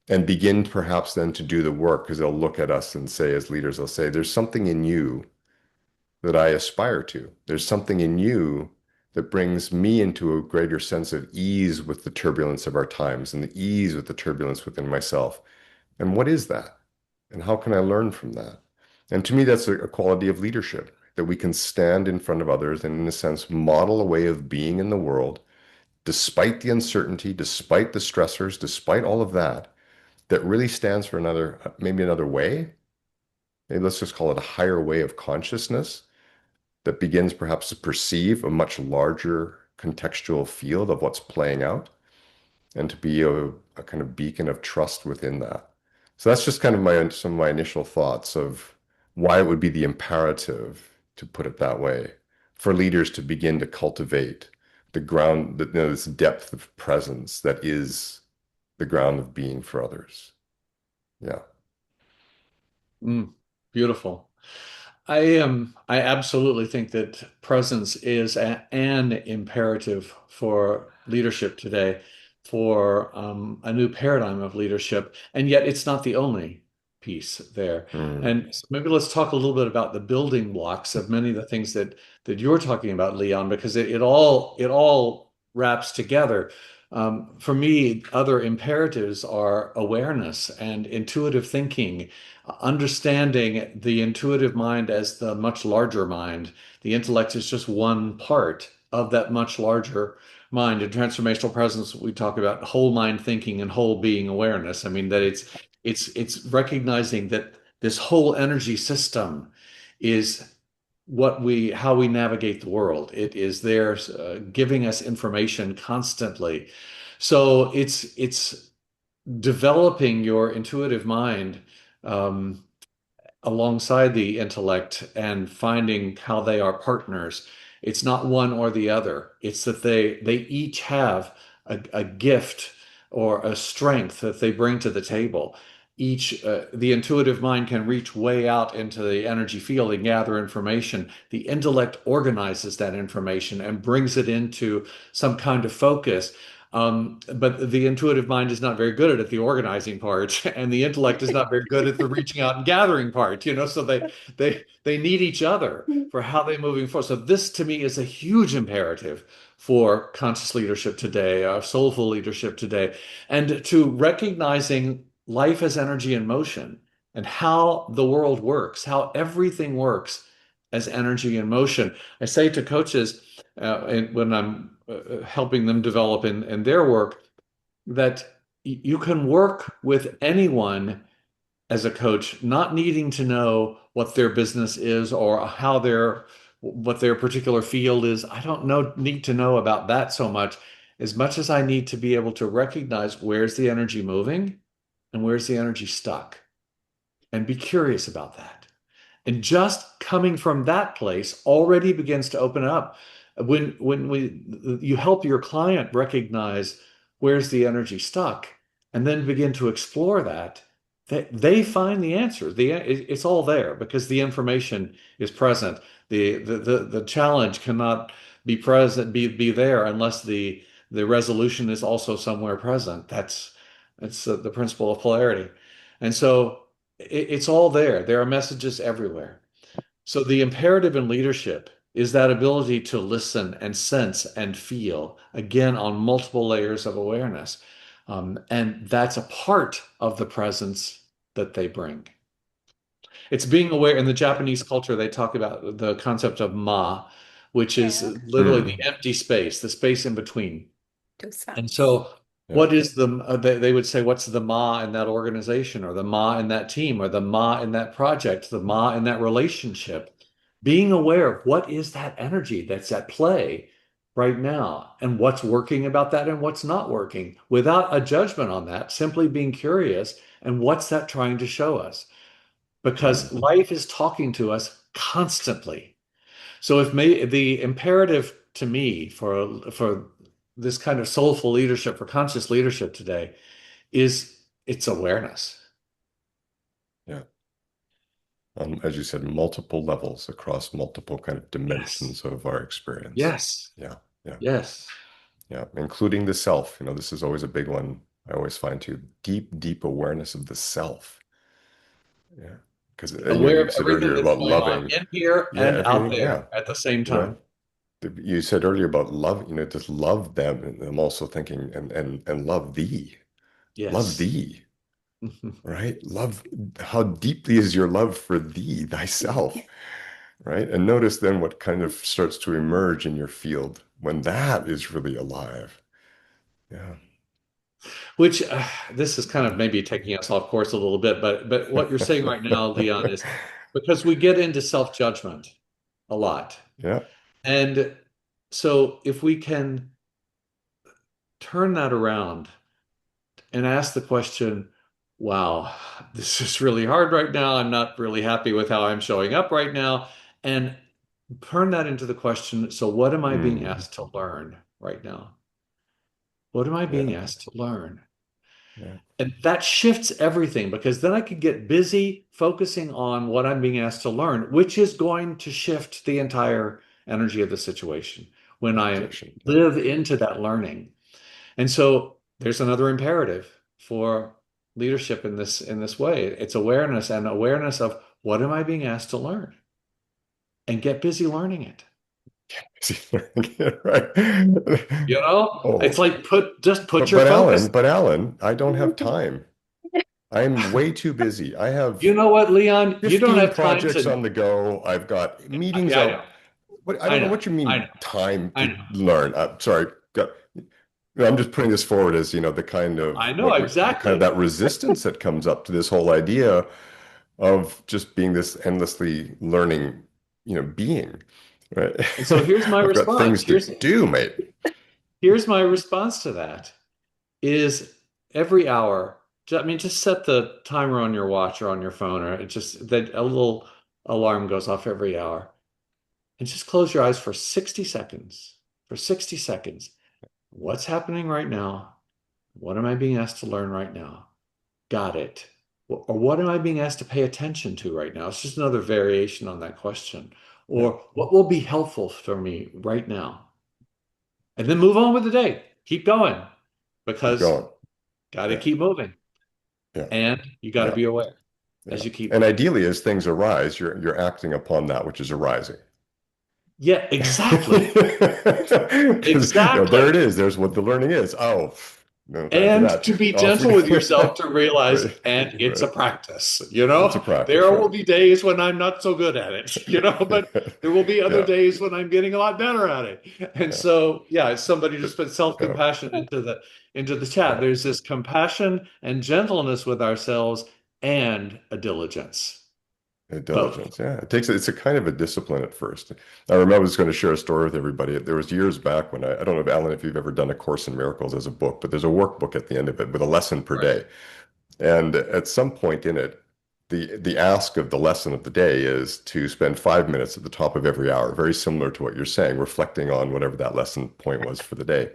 And begin perhaps then to do the work, because they'll look at us and say, as leaders, they'll say, there's something in you that I aspire to. There's something in you that brings me into a greater sense of ease with the turbulence of our times and the ease with the turbulence within myself. And what is that? And how can I learn from that? And to me, that's a quality of leadership, that we can stand in front of others and, in a sense, model a way of being in the world, despite the uncertainty, despite the stressors, despite all of that, that really stands for another, maybe another way. Maybe let's just call it a higher way of consciousness that begins perhaps to perceive a much larger contextual field of what's playing out, and to be a kind of beacon of trust within that. So that's just kind of some of my initial thoughts of why it would be the imperative, to put it that way, for leaders to begin to cultivate the ground, this depth of presence that is the ground of being for others. Yeah. Beautiful. I absolutely think that presence is an imperative for leadership today, for a new paradigm of leadership, and yet it's not the only piece there. And so maybe let's talk a little bit about the building blocks of many of the things that you're talking about, Leon, because it all wraps together. For me, other imperatives are awareness and intuitive thinking, understanding the intuitive mind as the much larger mind. The intellect is just one part of that much larger mind. In transformational presence, we talk about whole mind thinking and whole being awareness. I mean, that it's recognizing that this whole energy system is how we navigate the world. It is there, giving us information constantly. So it's developing your intuitive mind um, alongside the intellect and finding how they are partners. It's not one or the other. It's that they each have a gift or a strength that they bring to the table. The intuitive mind can reach way out into the energy field and gather information. The intellect organizes that information and brings it into some kind of focus. But the intuitive mind is not very good at the organizing part, and the intellect is not very good at the reaching out and gathering part, so they need each other for how they're moving forward. So this to me is a huge imperative for conscious leadership today, soulful leadership today, and to recognizing life as energy in motion and how the world works, how everything works as energy in motion. I say to coaches, when I'm helping them develop in their work, that you can work with anyone as a coach, not needing to know what their business is or what their particular field is. I don't need to know about that so much as I need to be able to recognize where's the energy moving and where's the energy stuck, and be curious about that. And just coming from that place already begins to open up. You help your client recognize where's the energy stuck, and then begin to explore that, they find the answer. It's all there because the information is present. The challenge cannot be present, be there unless the resolution is also somewhere present. That's the principle of polarity. And so it's all there. There are messages everywhere. So the imperative in leadership is that ability to listen and sense and feel, again, on multiple layers of awareness. And that's a part of the presence that they bring. It's being aware. In the Japanese culture, they talk about the concept of ma, which is literally the empty space, the space in between. And so what is they would say, what's the ma in that organization, or the ma in that team, or the ma in that project, the ma in that relationship? Being aware of what is that energy that's at play right now, and what's working about that and what's not working, without a judgment on that, simply being curious, and what's that trying to show us? Because life is talking to us constantly. So if the imperative to me for this kind of soulful leadership, for conscious leadership today, is its awareness. Yeah. As you said, multiple levels across multiple kind of dimensions of our experience. Yes. Yeah. Yeah. Yes. Yeah. Including the self. This is always a big one. I always find too, deep awareness of the self. Yeah. Because Aware you of said everything earlier that's about going on loving. in here Yeah, and out everything. there Yeah. at the same time. You said earlier about love, just love them. And I'm also thinking, and love thee. Love Yes. thee. Right? Love, how deeply is your love for thee, thyself? Right? And notice then what kind of starts to emerge in your field when that is really alive. Yeah. Which this is kind of maybe taking us off course a little bit, but what you're saying right now, Leon, is because we get into self-judgment a lot. Yeah. And so if we can turn that around and ask the question, wow, this is really hard right now. I'm not really happy with how I'm showing up right now. And turn that into the question, so what am I being asked to learn right now? What am I being asked to learn? Yeah. And that shifts everything, because then I could get busy focusing on what I'm being asked to learn, which is going to shift the entire energy of the situation when I live into that learning. And so there's another imperative for leadership in this way. It's awareness, and awareness of what am I being asked to learn, and get busy learning it. Right. It's like put your focus. But Alan, I don't have time. I'm way too busy. I have You know what, Leon? You don't 15 have time projects to. on the go. I've got meetings Yeah, I out. know. I don't know what you mean time to learn. I'm sorry. I'm just putting this forward as, the kind of I know exactly that resistance that comes up to this whole idea of just being this endlessly learning, being, right? And so here's my I've response. got things to do, mate. Here's my response to that is every hour. Just set the timer on your watch or on your phone, or it just that a little alarm goes off every hour, and just close your eyes for 60 seconds. For 60 seconds. What's happening right now? What am I being asked to learn right now? Got it. Or what am I being asked to pay attention to right now? It's just another variation on that question. Or what will be helpful for me right now? And then move on with the day. Keep going. Keep because going. got to Yeah. keep moving, Yeah. and you got to Yeah. be aware Yeah. as you keep And moving. ideally, as things arise, you're acting upon that which is arising. Yeah, exactly. Because there Exactly. it is. There's what the learning is. Oh, no time for And that. to be Off we gentle with yourself go. to realize, Right. and it's a Right. practice, It's a practice, there will right? be days when I'm not so good at it, but there will be other Yeah. days when I'm getting a lot better at it. And Yeah. so, yeah, somebody just put Yeah. self-compassion into the chat. Yeah. There's this compassion and gentleness with ourselves and a diligence, both. Diligence. Yeah. It's a kind of a discipline at first. I remember I was going to share a story with everybody. There was years back when I don't know, Alan, if you've ever done A Course in Miracles as a book, but there's a workbook at the end of it with a lesson per Right. day. And at some point in it, the ask of the lesson of the day is to spend 5 minutes at the top of every hour, very similar to what you're saying, reflecting on whatever that lesson point was for the day.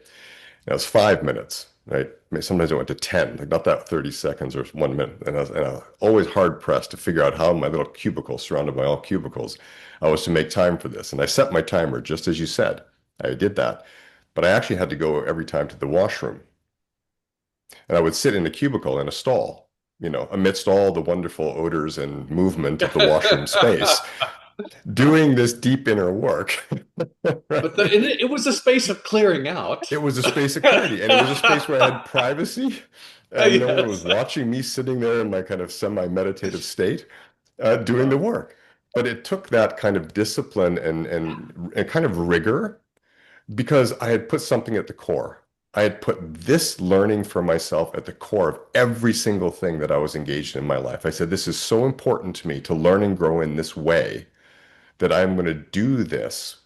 Now it's 5 minutes, right? I mean, sometimes it went to 10, like not that 30 seconds or 1 minute. And I was always hard pressed to figure out how in my little cubicle, surrounded by all cubicles, I was to make time for this. And I set my timer just as you said. I did that. But I actually had to go every time to the washroom. And I would sit in a cubicle in a stall, amidst all the wonderful odors and movement of the washroom space, doing this deep inner work. But Right? it was a space of clearing out. It was a space of clarity, and it was a space where I had privacy, and no one was Yes. watching me sitting there in my kind of semi-meditative state, doing Yeah. the work. But it took that kind of discipline and kind of rigor because I had put something at the core. I had put this learning for myself at the core of every single thing that I was engaged in my life. I said, this is so important to me to learn and grow in this way that I'm going to do this,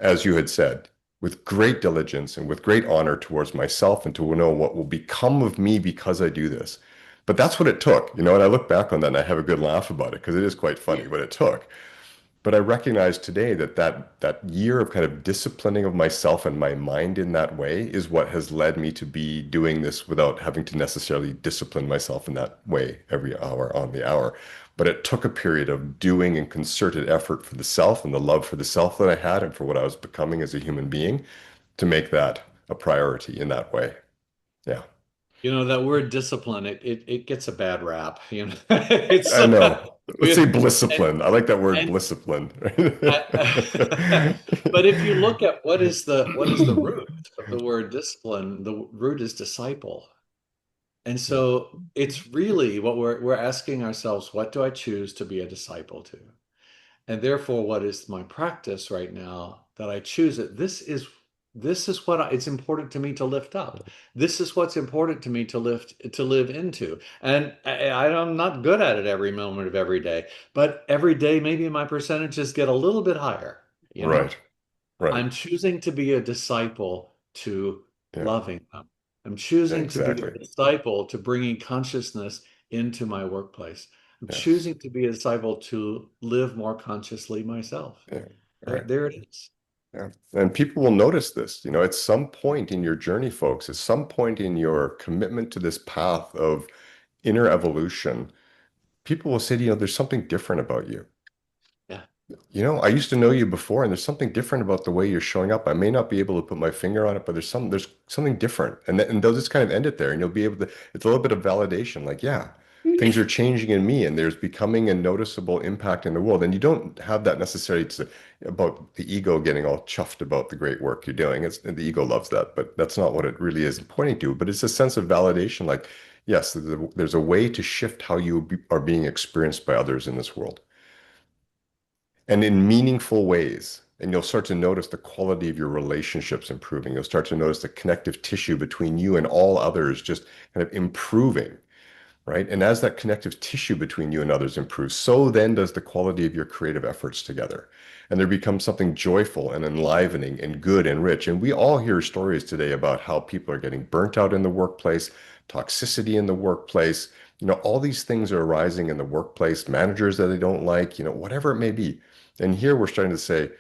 as you had said, with great diligence and with great honor towards myself and to know what will become of me because I do this. But that's what it took, and I look back on that and I have a good laugh about it because it is quite funny what it took. But I recognize today that year of kind of disciplining of myself and my mind in that way is what has led me to be doing this without having to necessarily discipline myself in that way every hour on the hour. But it took a period of doing and concerted effort for the self and the love for the self that I had and for what I was becoming as a human being to make that a priority in that way. Yeah. That word discipline, it gets a bad rap, It's I know. Let's say and, blisscipline. I like that word and blisscipline. but if you look at what is the root of the word discipline, the root is disciple. And Yeah. so it's really what we're asking ourselves, what do I choose to be a disciple to? And therefore, what is my practice right now that I choose it? This is what it's important to me to lift up. This is what's important to me to live into. And I'm not good at it every moment of every day, but every day maybe my percentages get a little bit higher, you know? Right. Right. I'm choosing to be a disciple to Yeah. loving them. I'm choosing to be a Exactly. disciple to bringing consciousness into my workplace. I'm Yes. choosing to be a disciple to live more consciously myself. Yeah. There, Right. there it is. Yeah. And people will notice this, at some point in your journey, folks, at some point in your commitment to this path of inner evolution, people will say to you, there's something different about you. Yeah. I used to know you before, and there's something different about the way you're showing up. I may not be able to put my finger on it, but there's something different. And they'll just kind of end it there, and you'll be able to, it's a little bit of validation, like, yeah, things are changing in me, and there's becoming a noticeable impact in the world. And you don't have that necessarily about the ego getting all chuffed about the great work you're doing. The ego loves that, but that's not what it really is pointing to. But it's a sense of validation, like, yes, there's a way to shift how are being experienced by others in this world and in meaningful ways. And you'll start to notice the quality of your relationships improving. You'll start to notice the connective tissue between you and all others just kind of improving, right? And as that connective tissue between you and others improves, so then does the quality of your creative efforts together. And there becomes something joyful and enlivening and good and rich. And we all hear stories today about how people are getting burnt out in the workplace, toxicity in the workplace. All these things are arising in the workplace, managers that they don't like, whatever it may be. And here we're starting to say,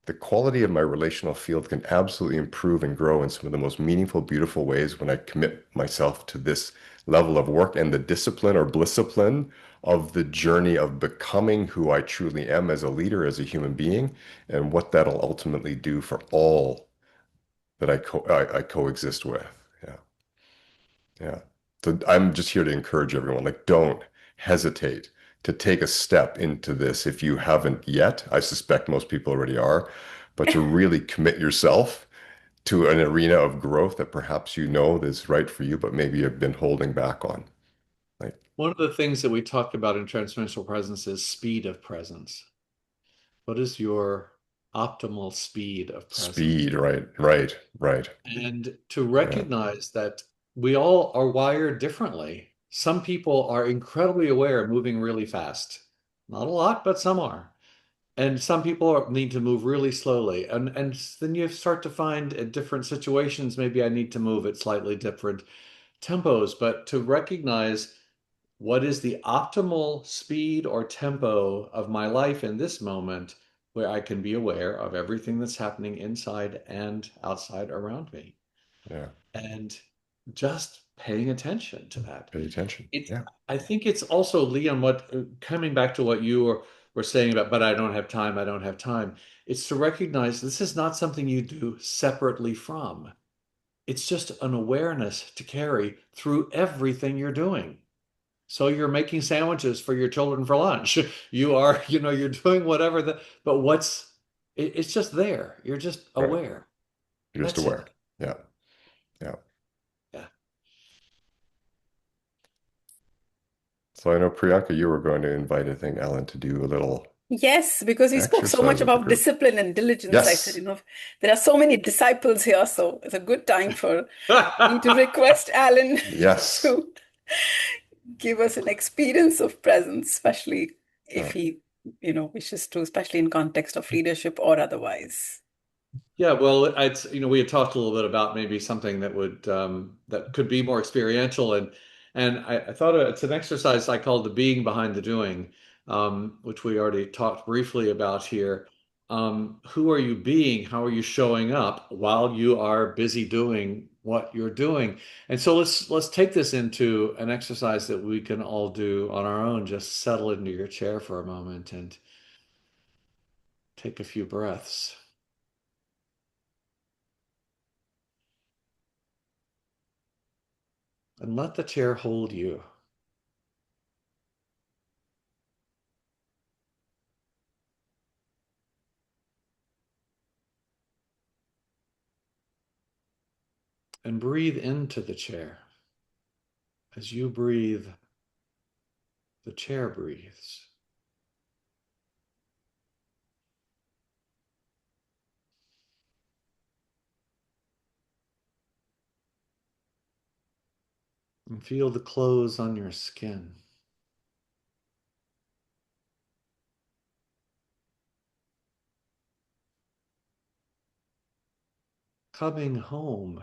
the quality of my relational field can absolutely improve and grow in some of the most meaningful, beautiful ways when I commit myself to this level of work and the discipline or blisscipline of the journey of becoming who I truly am as a leader, as a human being, and what that'll ultimately do for all that I coexist with. Yeah. Yeah. So I'm just here to encourage everyone, like, don't hesitate to take a step into this if you haven't yet. I suspect most people already are, but to really commit yourself to an arena of growth that perhaps you know is right for you, but maybe you've been holding back on. Like, One of the things that we talked about in transformational presence is speed of presence. What is your optimal speed of presence? speed, right. And to Yeah, recognize that we all are wired differently. Some people are incredibly aware, moving really fast. Not a lot, but some are. And some people need to move really slowly. And then you start to find at different situations, maybe I need to move at slightly different tempos, but to recognize what is the optimal speed or tempo of my life in this moment where I can be aware of everything that's happening inside and outside around me. yeah. And just paying attention to that. Pay attention. It's, Yeah, I think it's also, Leon, what coming back to what you were saying about, but I don't have time, I don't have time. It's to recognize this is not something you do separately from. It's just an awareness to carry through everything you're doing. So you're making sandwiches for your children for lunch. You are, you're doing whatever but it's just there. You're just right. aware. You're just That's aware. it. Yeah, yeah. Yeah. So I know, Priyanka, you were going to invite, I think, Ellen to do a little Yes, because we spoke so much exercise with the about group. discipline and diligence. I said, Yes, there are so many disciples here, so it's a good time for me to request Alan yes. to give us an experience of presence, especially Yeah. if he, wishes to, especially in context of leadership or otherwise. Yeah, well, we had talked a little bit about maybe something that would that could be more experiential, and I thought it's an exercise I called the being behind the doing, which we already talked briefly about here. Who are you being? How are you showing up while you are busy doing what you're doing? And so let's take this into an exercise that we can all do on our own. Just settle into your chair for a moment and take a few breaths. And let the chair hold you. And breathe into the chair. As you breathe, the chair breathes. And feel the clothes on your skin. Coming home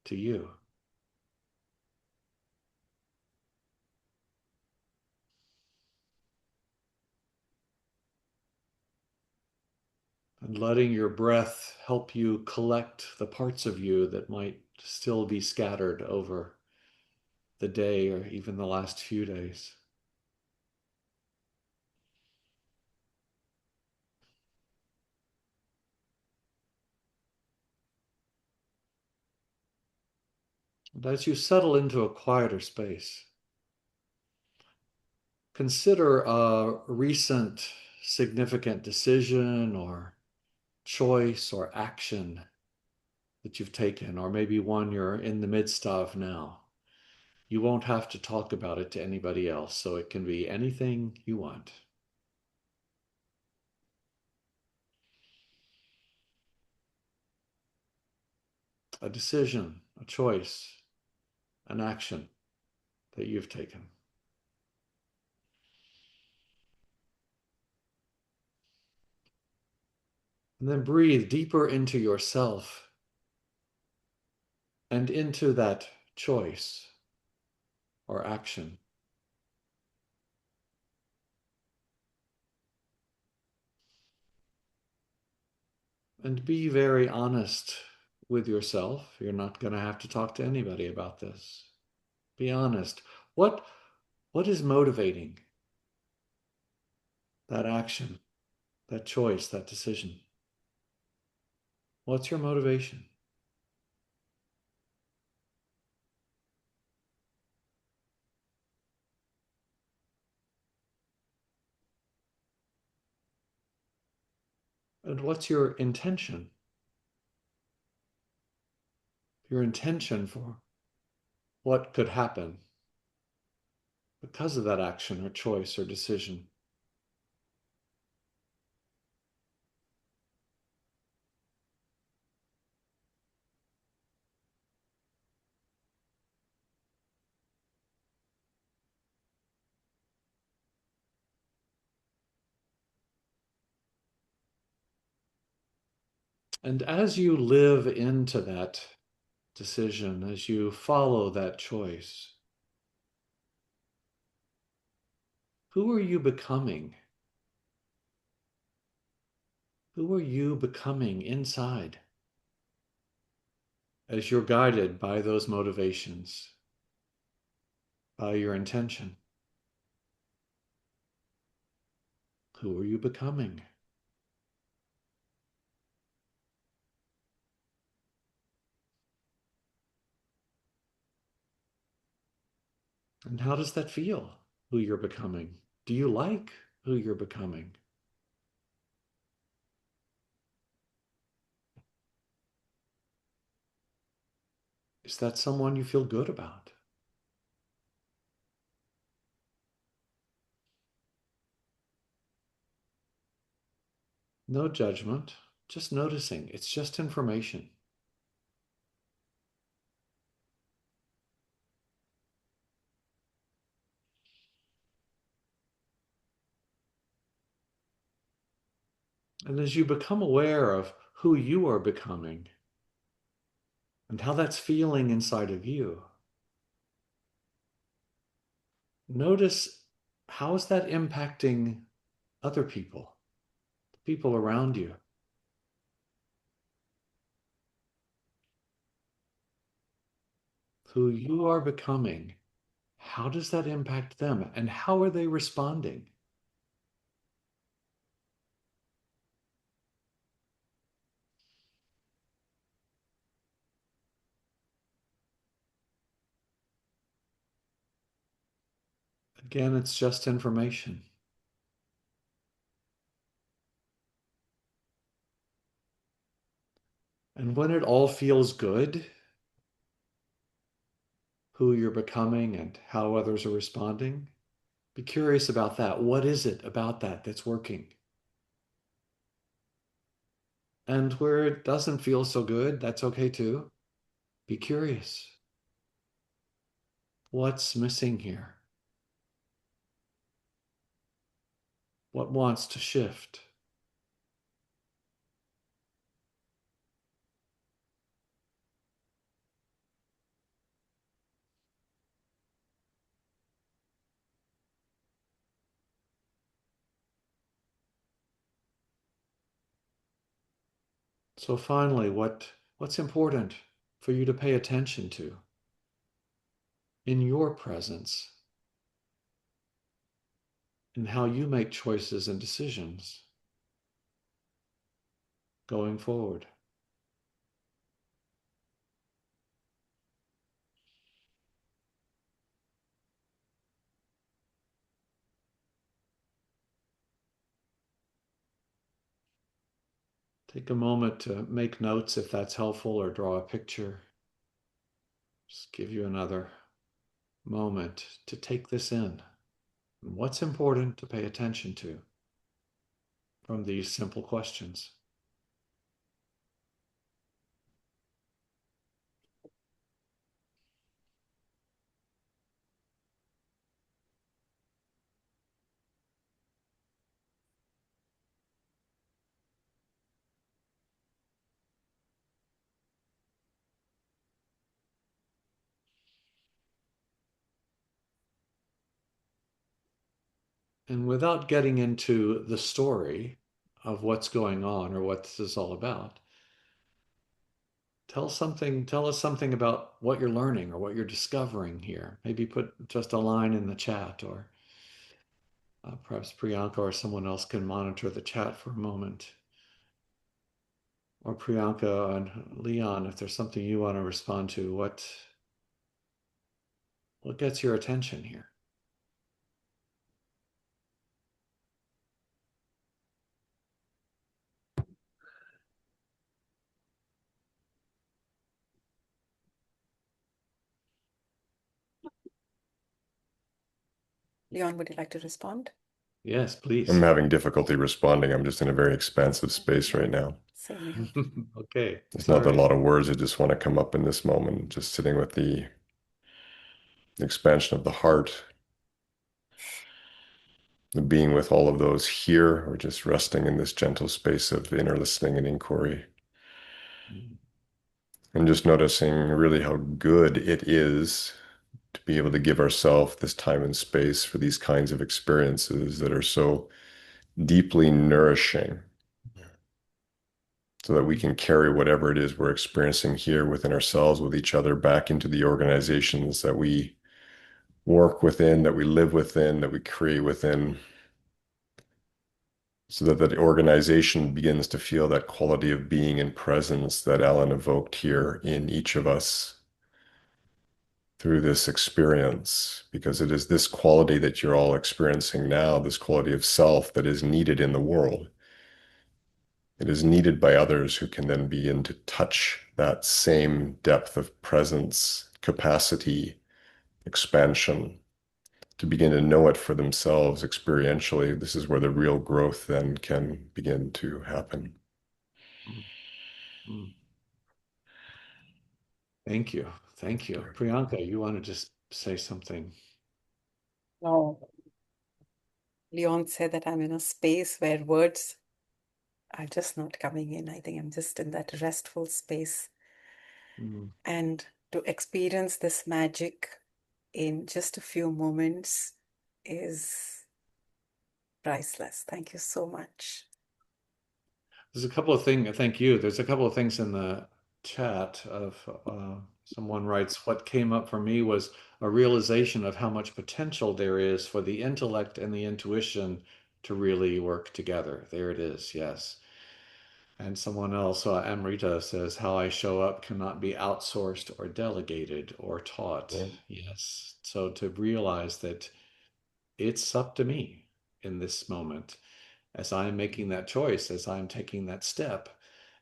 to you. And letting your breath help you collect the parts of you that might still be scattered over the day or even the last few days. And as you settle into a quieter space, consider a recent significant decision or choice or action that you've taken, or maybe one you're in the midst of now. You won't have to talk about it to anybody else, so it can be anything you want. A decision, a choice, an action that you've taken. And then breathe deeper into yourself and into that choice or action. And be very honest with yourself. You're not going to have to talk to anybody about this. Be honest. What is motivating that action, that choice, that decision? What's your motivation? what's your intention? Your intention for what could happen because of that action or choice or decision. And as you live into that decision, as you follow that choice, who are you becoming? Who are you becoming inside as you're guided by those motivations, by your intention? Who are you becoming? And how does that feel, who you're becoming? Do you like who you're becoming? Is that someone you feel good about? No judgment, just noticing. It's just information. And as you become aware of who you are becoming and how that's feeling inside of you, notice how is that impacting other people, the people around you. Who you are becoming, how does that impact them and how are they responding? Again, it's just information. And when it all feels good, who you're becoming and how others are responding, be curious about that. What is it about that that's working? And where it doesn't feel so good, that's okay too. Be curious. What's missing here? What wants to shift? So finally, what's important for you to pay attention to in your presence, in how you make choices and decisions going forward? Take a moment to make notes if that's helpful, or draw a picture. Just give you another moment to take this in. And what's important to pay attention to from these simple questions? And without getting into the story of what's going on or what this is all about, tell us something about what you're learning or what you're discovering here. Maybe put just a line in the chat, or perhaps Priyanka or someone else can monitor the chat for a moment. Or Priyanka and Leon, if there's something you want to respond to, what gets your attention here? Leon, would you like to respond? Yes, please. I'm having difficulty responding. I'm just in a very expansive space right now. Same here. Okay. There's not a Sorry. lot of words that just want to come up in this moment, just sitting with the expansion of the heart, the being with all of those here, or just resting in this gentle space of inner listening and inquiry. And just noticing really how good it is to be able to give ourselves this time and space for these kinds of experiences that are so deeply nourishing, so that we can carry whatever it is we're experiencing here within ourselves, with each other, back into the organizations that we work within, that we live within, that we create within, so that the organization begins to feel that quality of being and presence that Alan evoked here in each of us through this experience, because it is this quality that you're all experiencing now, this quality of self, that is needed in the world. It is needed by others who can then begin to touch that same depth of presence, capacity, expansion, to begin to know it for themselves experientially. This is where the real growth then can begin to happen. Mm. Thank you. Thank you. Priyanka, you want to just say something? No. Leon said that I'm in a space where words are just not coming in. I think I'm just in that restful space. And to experience this magic in just a few moments is priceless. Thank you so much. There's a couple of things, thank you. There's a couple of things in the chat of someone writes, what came up for me was a realization of how much potential there is for the intellect and the intuition to really work together. There it is, yes. And someone else, Amrita, says, how I show up cannot be outsourced or delegated or taught. Yeah. Yes. So to realize that it's up to me in this moment, as I'm making that choice, as I'm taking that step,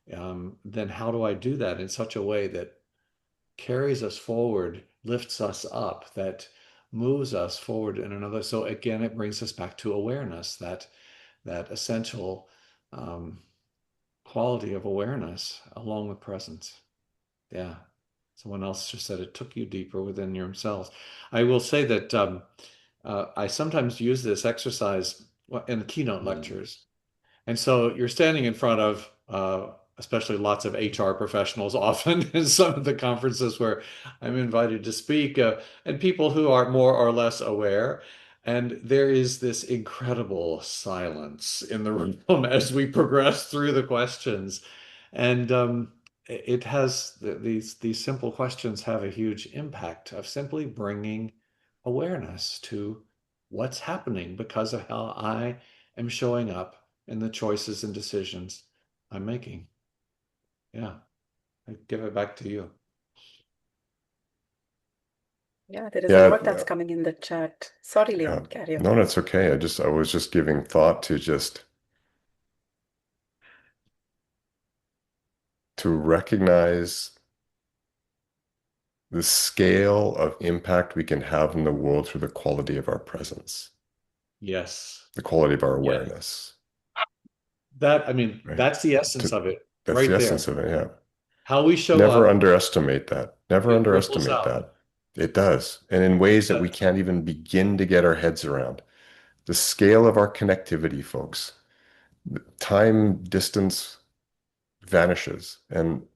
then how do I do that in such a way that carries us forward, lifts us up, that moves us forward in another? So again, it brings us back to awareness, that essential quality of awareness along with presence. Yeah. Someone else just said it took you deeper within yourselves. I will say that I sometimes use this exercise in keynote lectures. And so you're standing in front of, especially lots of HR professionals, often in some of the conferences where I'm invited to speak, and people who are more or less aware. And there is this incredible silence in the room as we progress through the questions. And it has these simple questions have a huge impact of simply bringing awareness to what's happening because of how I am showing up and the choices and decisions I'm making. Yeah, I give it back to you. Yeah, there is a lot that's Yeah. coming in the chat. Sorry, Leon, carry on. No, that's okay. I was just giving thought to recognize the scale of impact we can have in the world through the quality of our presence, Yes. the quality of our Yes. awareness. That, I mean, Right. that's the essence of it. That's right the there. essence of it, yeah. How we show Never up, underestimate that. Never it ripples underestimate out. that. It does. And in ways that we does. can't even begin to get our heads around. The scale of our connectivity, folks. Time, distance vanishes. And,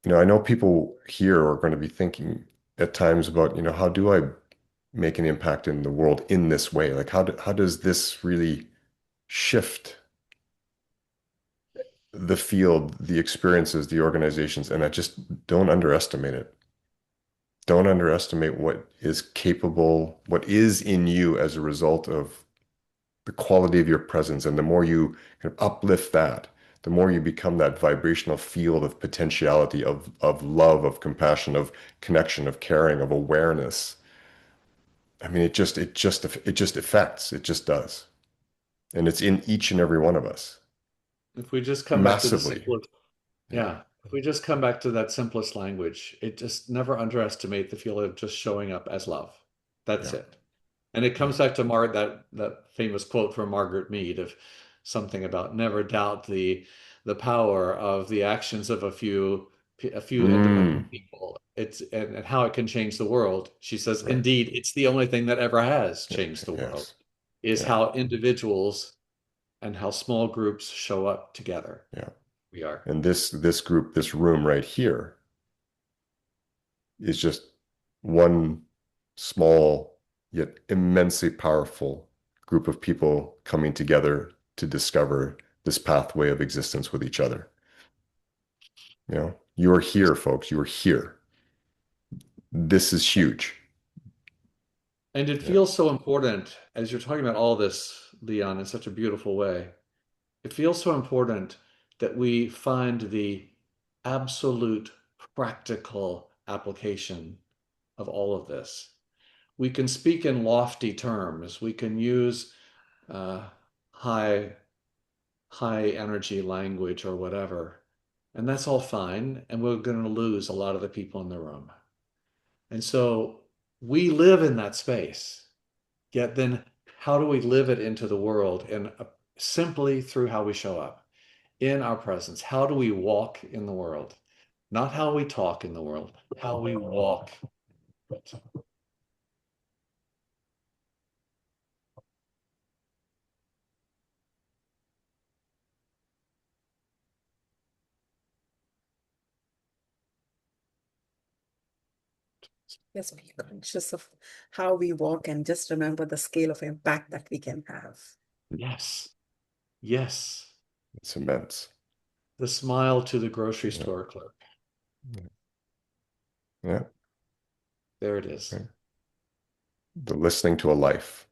I know people here are going to be thinking at times about, how do I make an impact in the world in this way? Like, how does this really shift the field, the experiences, the organizations? And I just don't underestimate it. Don't underestimate what is capable, what is in you as a result of the quality of your presence. And the more you kind of uplift that, the more you become that vibrational field of potentiality, of love, of compassion, of connection, of caring, of awareness. I mean, it just affects, it just does. And it's in each and every one of us. If we just come back to the Massively. simplest, yeah, if we just come back to that simplest language, it just never underestimate the feeling of just showing up as love. That's Yeah. it. And it comes back to that famous quote from Margaret Mead of something about never doubt the power of the actions of a few Mm, independent people. And how it can change the world. She says, right. indeed, it's the only thing that ever has changed the world, Yes. is Yeah. how individuals and how small groups show up together. Yeah. We are. And this group, this room right here is just one small yet immensely powerful group of people coming together to discover this pathway of existence with each other. You know, you are here, folks. You are here. This is huge. And it Yeah. feels so important as you're talking about all this, Leon, in such a beautiful way. It feels so important that we find the absolute practical application of all of this. We can speak in lofty terms. We can use uh, high high energy language or whatever, and that's all fine. And we're going to lose a lot of the people in the room. And so we live in that space. Yet then, how do we live it into the world? And simply through how we show up in our presence. How do we walk in the world? Not how we talk in the world, how we walk. Yes, be conscious of how we walk and just remember the scale of impact that we can have. Yes, yes. It's immense. The smile to the grocery Yeah. store clerk. Yeah. There it is. Right. The listening to a life.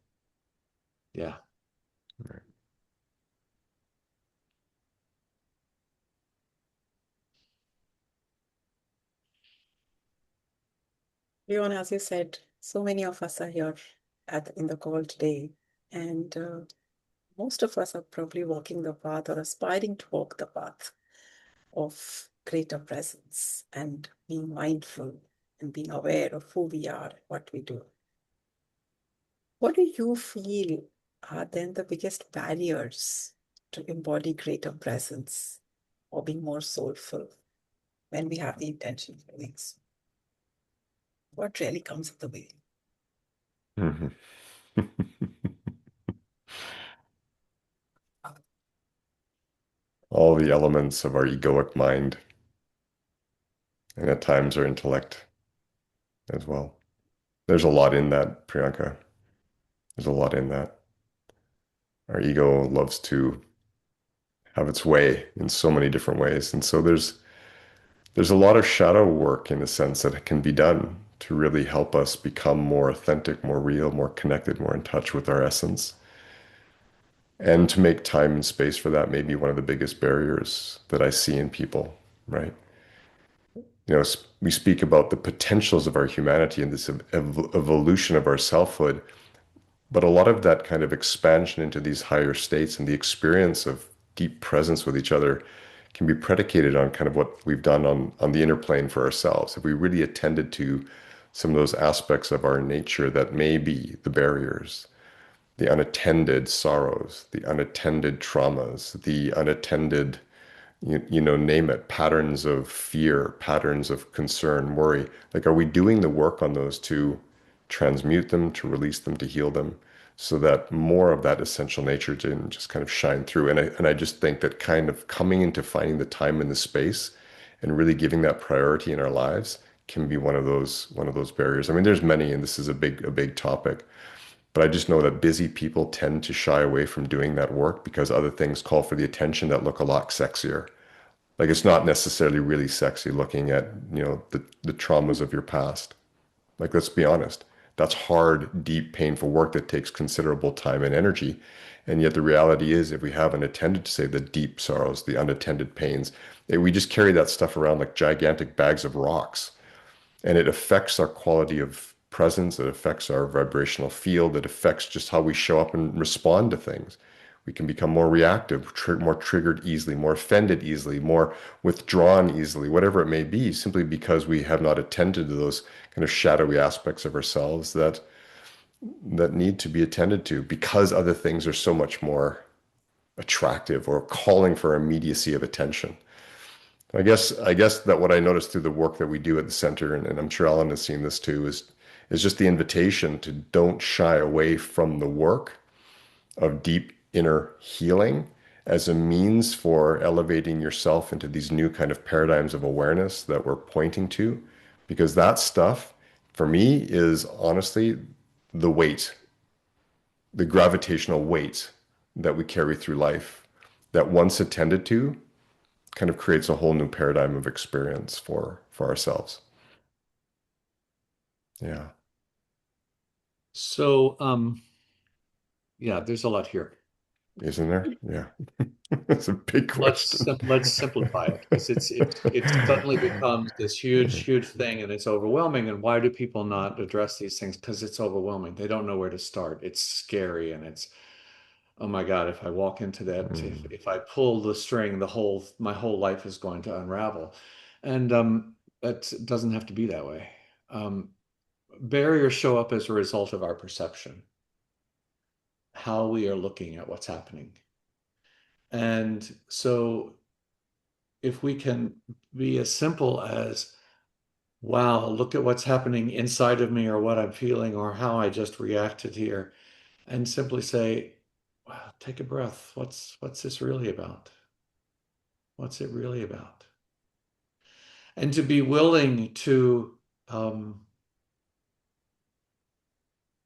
Yeah. Right. Leon, as you said, so many of us are here in the call today, and most of us are probably walking the path or aspiring to walk the path of greater presence and being mindful and being aware of who we are, what we do. What do you feel are then the biggest barriers to embody greater presence or being more soulful when we have the intention for things? What really comes in the way? Mhm. All the elements of our egoic mind, and at times our intellect as well. There's a lot in that, Priyanka. There's a lot in that. Our ego loves to have its way in so many different ways. And so there's a lot of shadow work in a sense that can be done to really help us become more authentic, more real, more connected, more in touch with our essence. And to make time and space for that may be one of the biggest barriers that I see in people, right? You know, we speak about the potentials of our humanity and this evolution of our selfhood, but a lot of that kind of expansion into these higher states and the experience of deep presence with each other can be predicated on kind of what we've done on the inner plane for ourselves. If we really attended to some of those aspects of our nature that may be the barriers, the unattended sorrows, the unattended traumas, the unattended, name it, patterns of fear, patterns of concern, worry. Like, are we doing the work on those to transmute them, to release them, to heal them, so that more of that essential nature can just kind of shine through? And I just think that kind of coming into finding the time and the space and really giving that priority in our lives can be one of those barriers. I mean, there's many, and this is a big topic. But I just know that busy people tend to shy away from doing that work because other things call for the attention that look a lot sexier. Like, it's not necessarily really sexy looking at, the traumas of your past. Like, let's be honest. That's hard, deep, painful work that takes considerable time and energy. And yet the reality is, if we haven't attended to, say, the deep sorrows, the unattended pains, we just carry that stuff around like gigantic bags of rocks, and it affects our quality of presence. It affects our vibrational field. It affects just how we show up and respond to things. We can become more reactive, more triggered easily, more offended easily, more withdrawn easily, whatever it may be, simply because we have not attended to those kind of shadowy aspects of ourselves that that need to be attended to because other things are so much more attractive or calling for immediacy of attention. I guess that what I noticed through the work that we do at the center, and I'm sure Alan has seen this too, is just the invitation to don't shy away from the work of deep inner healing as a means for elevating yourself into these new kind of paradigms of awareness that we're pointing to. Because that stuff, for me, is honestly the weight, the gravitational weight that we carry through life, that once attended to, kind of creates a whole new paradigm of experience for ourselves. Yeah. So, yeah, there's a lot here. Isn't there? Yeah. It's a big question. Let's simplify it, because it suddenly becomes this huge thing, and it's overwhelming. And why do people not address these things? Because it's overwhelming. They don't know where to start. It's scary, and it's, oh my God, if I walk into that, if I pull the string, my whole life is going to unravel. And that doesn't have to be that way. Barriers show up as a result of our perception, how we are looking at what's happening. And so if we can be as simple as, wow, look at what's happening inside of me, or what I'm feeling, or how I just reacted here, and simply say, wow, take a breath. What's this really about? What's it really about? And to be willing to,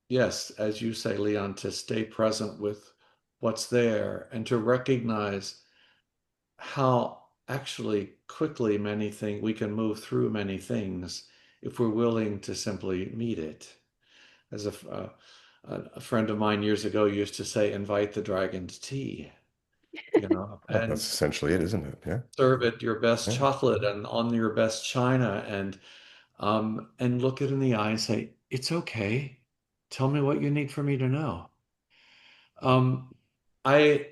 yes, as you say, Leon, to stay present with what's there, and to recognize how actually quickly we can move through many things if we're willing to simply meet it. As a friend of mine years ago used to say, invite the dragon to tea, Well, and that's essentially it, isn't it? Yeah. serve it your best Yeah. chocolate and on your best china, and look it in the eye and say, it's okay. Tell me what you need for me to know. Um, I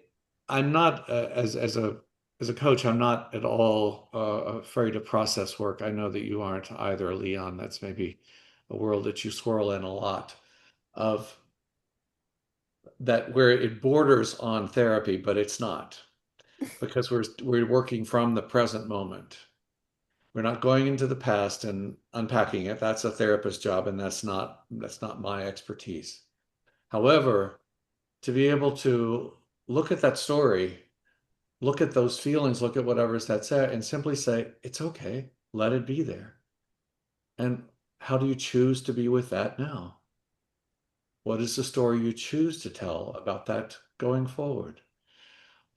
I'm not as a coach, I'm not at all afraid of process work. I know that you aren't either, Leon. That's maybe a world that you swirl in a lot of, that where it borders on therapy, but it's not, because we're working from the present moment. We're not going into the past and unpacking it. That's a therapist's job, and that's not my expertise. However, to be able to look at that story, look at those feelings, look at whatever's that's there, and simply say, it's okay, let it be there. And how do you choose to be with that now? What is the story you choose to tell about that going forward?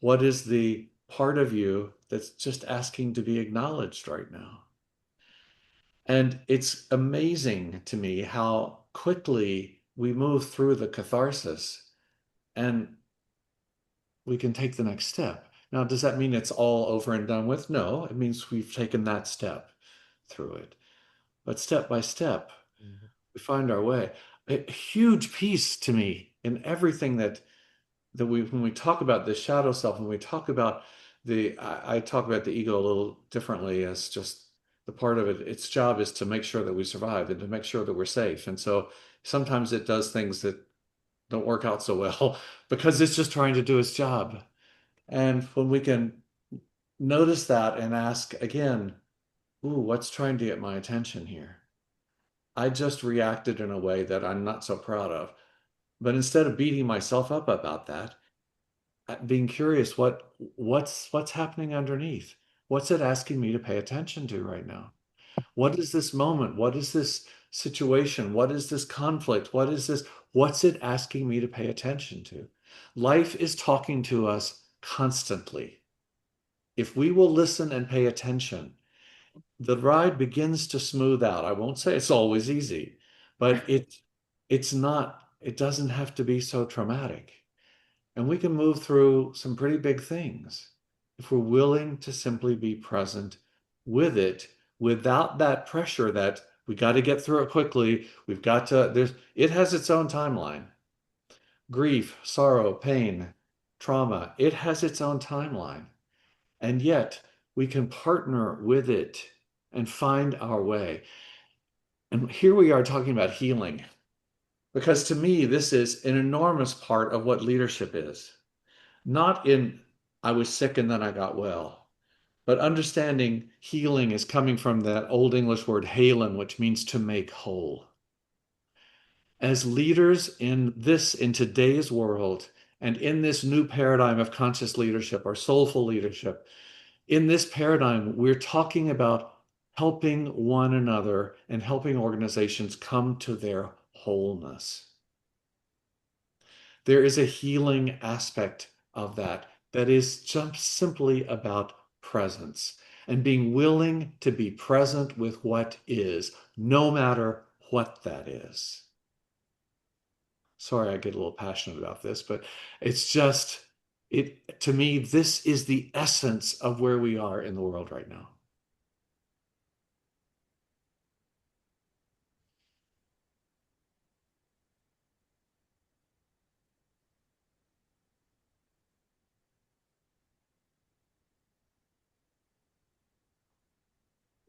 What is the part of you that's just asking to be acknowledged right now? And it's amazing to me how quickly we move through the catharsis, and we can take the next step. Now, does that mean it's all over and done with? No, it means we've taken that step through it. But step by step, we find our way. A huge piece to me in everything that when we talk about the shadow self, when we talk about I talk about the ego a little differently, as just the part of it. Its job is to make sure that we survive and to make sure that we're safe. And so sometimes it does things that don't work out so well because it's just trying to do its job. And when we can notice that and ask again, ooh, what's trying to get my attention here? I just reacted in a way that I'm not so proud of. But instead of beating myself up about that, being curious, what's happening underneath? What's it asking me to pay attention to right now? What is this moment? What is this situation? What is this conflict? What's it asking me to pay attention to? Life is talking to us constantly. If we will listen and pay attention, the ride begins to smooth out. I won't say it's always easy, but it doesn't have to be so traumatic. And we can move through some pretty big things if we're willing to simply be present with it without that pressure that we got to get through it quickly. It has its own timeline. Grief, sorrow, pain, trauma, it has its own timeline. And yet we can partner with it and find our way. And here we are talking about healing. Because to me, this is an enormous part of what leadership is. Not in, I was sick and then I got well, but understanding healing is coming from that Old English word halen, which means to make whole. As leaders in today's world, and in this new paradigm of conscious leadership or soulful leadership, in this paradigm, we're talking about helping one another and helping organizations come to their wholeness. There is a healing aspect of that that is just simply about presence and being willing to be present with what is, no matter what that is. Sorry, I get a little passionate about this, but it's just, to me, this is the essence of where we are in the world right now.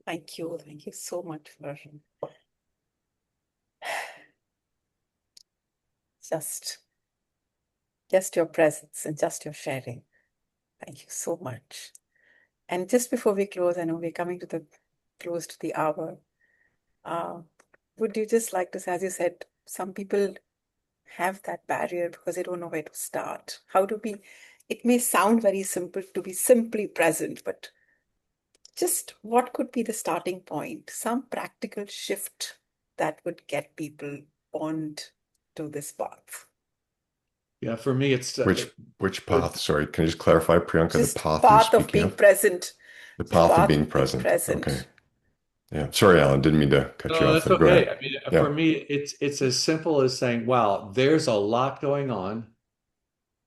Thank you. Thank you so much for just your presence and just your sharing. Thank you so much. And just before we close, I know we're coming to the close to the hour. Would you just like to say, as you said, some people have that barrier because they don't know where to start. It may sound very simple to be simply present, but just what could be the starting point? Some practical shift that would get people on to this path. Yeah, for me, it's Which path? Sorry, can you just clarify, Priyanka, Just the path you're path of speaking being of? present. The path of Path being of being present. present. Okay. Yeah. Sorry, Alan, didn't mean to cut you No, off that's there. Go okay. ahead. I mean, Yeah. for me, it's as simple as saying, wow, there's a lot going on.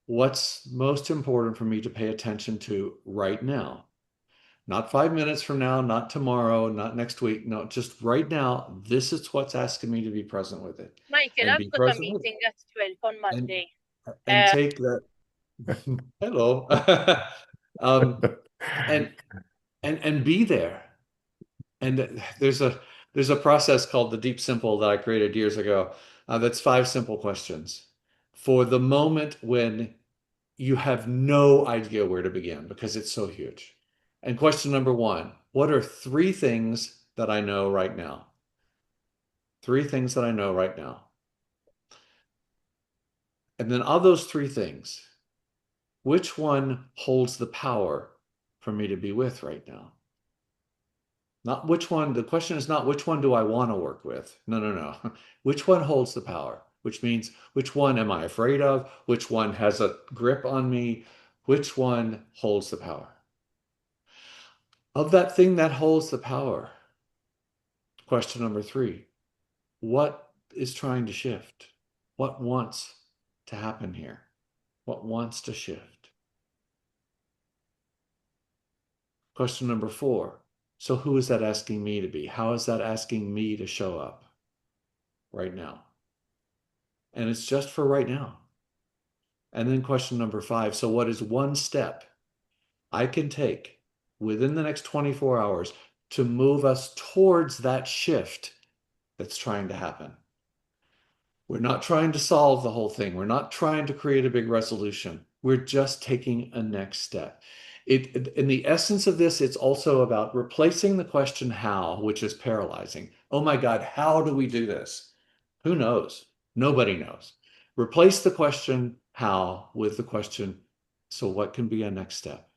What's most important for me to pay attention to right now? Not 5 minutes from now, not tomorrow, not next week. No, just right now. This is what's asking me to be present with it Michael, and I've be got a present with it. meeting at 12 on Monday. And take that. Hello. And be there. And there's a process called the Deep Simple that I created years ago. That's 5 simple questions for the moment when you have no idea where to begin because it's so huge. And question number 1, what are 3 things that I know right now? 3 things that I know right now. And then of those 3 things, which one holds the power for me to be with right now? Not which one, the question is not which one do I want to work with? No. Which one holds the power? Which means which one am I afraid of? Which one has a grip on me? Which one holds the power? Of that thing that holds the power, question number 3, what is trying to shift? What wants to happen here? What wants to shift? Question number 4, so who is that asking me to be? How is that asking me to show up right now? And it's just for right now. And then question number 5, so what is one step I can take within the next 24 hours to move us towards that shift that's trying to happen? We're not trying to solve the whole thing. We're not trying to create a big resolution. We're just taking a next step. In the essence of this, it's also about replacing the question how, which is paralyzing. Oh my God, how do we do this? Who knows? Nobody knows. Replace the question how with the question, so what can be a next step?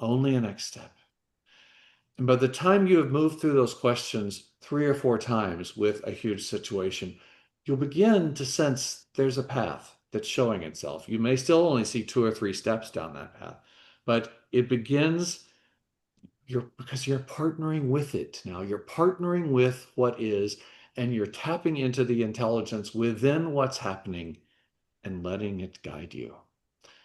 Only a next step. And by the time you have moved through those questions 3 or 4 times with a huge situation, you'll begin to sense there's a path that's showing itself. You may still only see 2 or 3 steps down that path, but it begins because you're partnering with it now. You're partnering with what is, and you're tapping into the intelligence within what's happening and letting it guide you.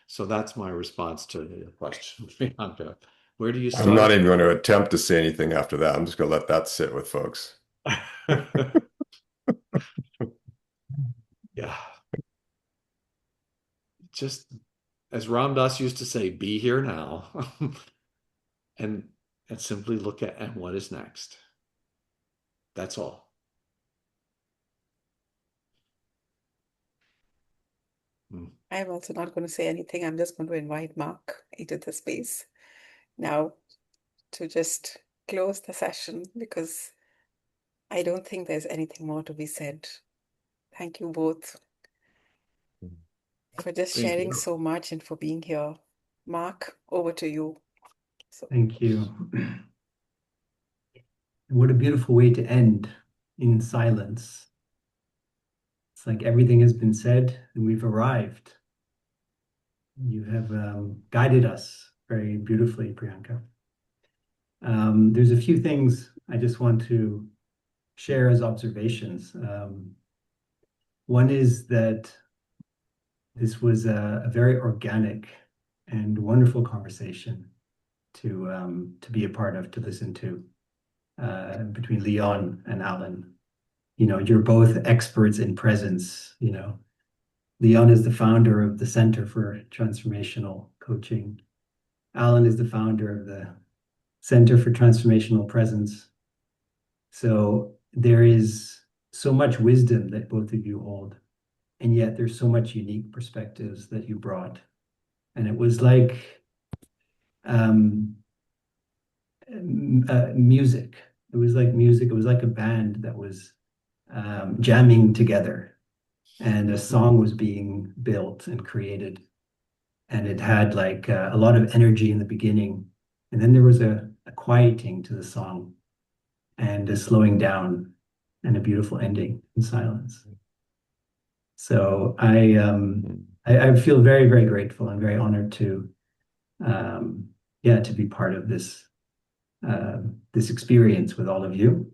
So that's my response to the question, Priyanka. Where do you start? I'm not even going to attempt to say anything after that. I'm just going to let that sit with folks. Yeah. Just as Ram Dass used to say, be here now. and simply look at and what is next. That's all. I'm also not going to say anything. I'm just going to invite Mark into the space now to just close the session because I don't think there's anything more to be said. Thank you both for just Thank sharing you. so much and for being here. Mark, over to you. So, Thank you. What a beautiful way to end in silence. It's like everything has been said and we've arrived. You have guided us very beautifully, Priyanka. There's a few things I just want to share as observations. One is that this was a very organic and wonderful conversation to be a part of, to listen to, between Leon and Alan. You're both experts in presence. Leon is the founder of the Center for Transformational Coaching. Alan is the founder of the Center for Transformational Presence. So there is so much wisdom that both of you hold, and yet there's so much unique perspectives that you brought. And it was like music. It was like music. It was like a band that was jamming together, and a song was being built and created. And it had like a lot of energy in the beginning, and then there was a quieting to the song, and a slowing down, and a beautiful ending in silence. So I feel very, very grateful and very honored to be part of this this experience with all of you.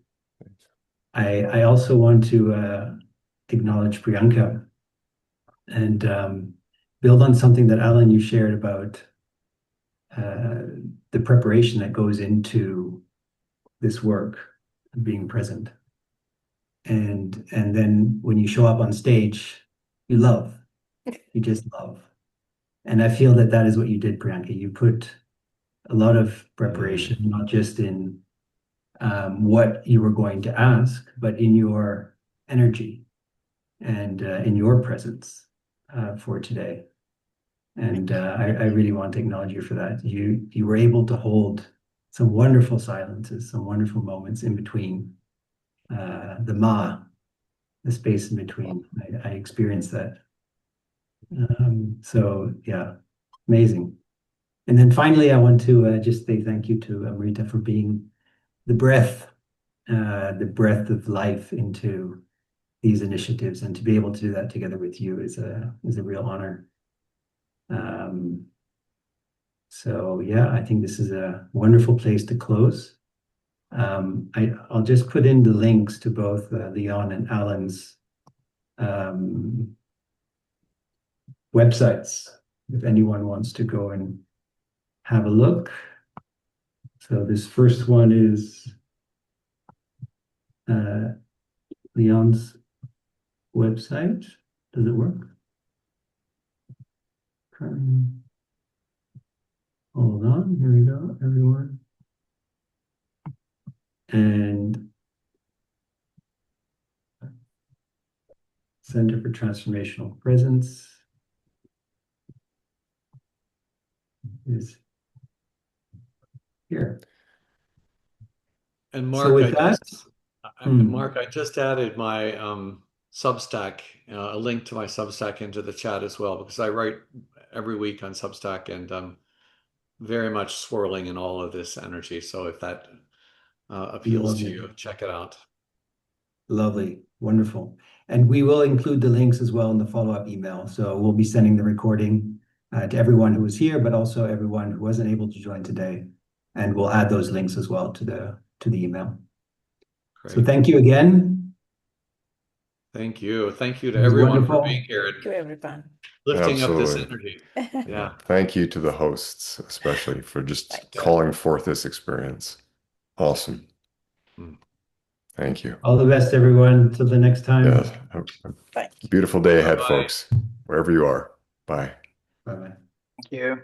I also want to acknowledge Priyanka and build on something that Alan, you shared about the preparation that goes into this work, being present. And then when you show up on stage, you love. You just love. And I feel that that is what you did, Priyanka. You put a lot of preparation, not just in what you were going to ask, but in your energy and in your presence for today. And I really want to acknowledge you for that. You were able to hold some wonderful silences, some wonderful moments in between the space in between. I experienced that. So yeah, amazing. And then finally, I want to just say thank you to Amrita for being the breath of life into these initiatives, and to be able to do that together with you is a real honor. So yeah, I think this is a wonderful place to close. I'll just put in the links to both Leon and Alan's websites if anyone wants to go and have a look. So this first one is Leon's website. Does it work? Hold on, here we go, everyone. And Center for Transformational Presence is here. And Mark, So with that, Mark, I just added my Substack, a link to my Substack into the chat as well, because I write every week on Substack, and I'm very much swirling in all of this energy. So if that appeals to you, check it out. Lovely, wonderful. And we will include the links as well in the follow-up email. So we'll be sending the recording to everyone who was here, but also everyone who wasn't able to join today. And we'll add those links as well to the email. Great. So thank you again. Thank you. Thank you to everyone for being here and thank you, everyone. lifting up this Absolutely. energy. Yeah. Thank you to the hosts, especially for just calling forth this experience. Awesome. Thank you. All the best, everyone. Till the next time. Yes. Beautiful day ahead, Bye-bye. folks, wherever you are. Bye. Bye-bye. Thank you.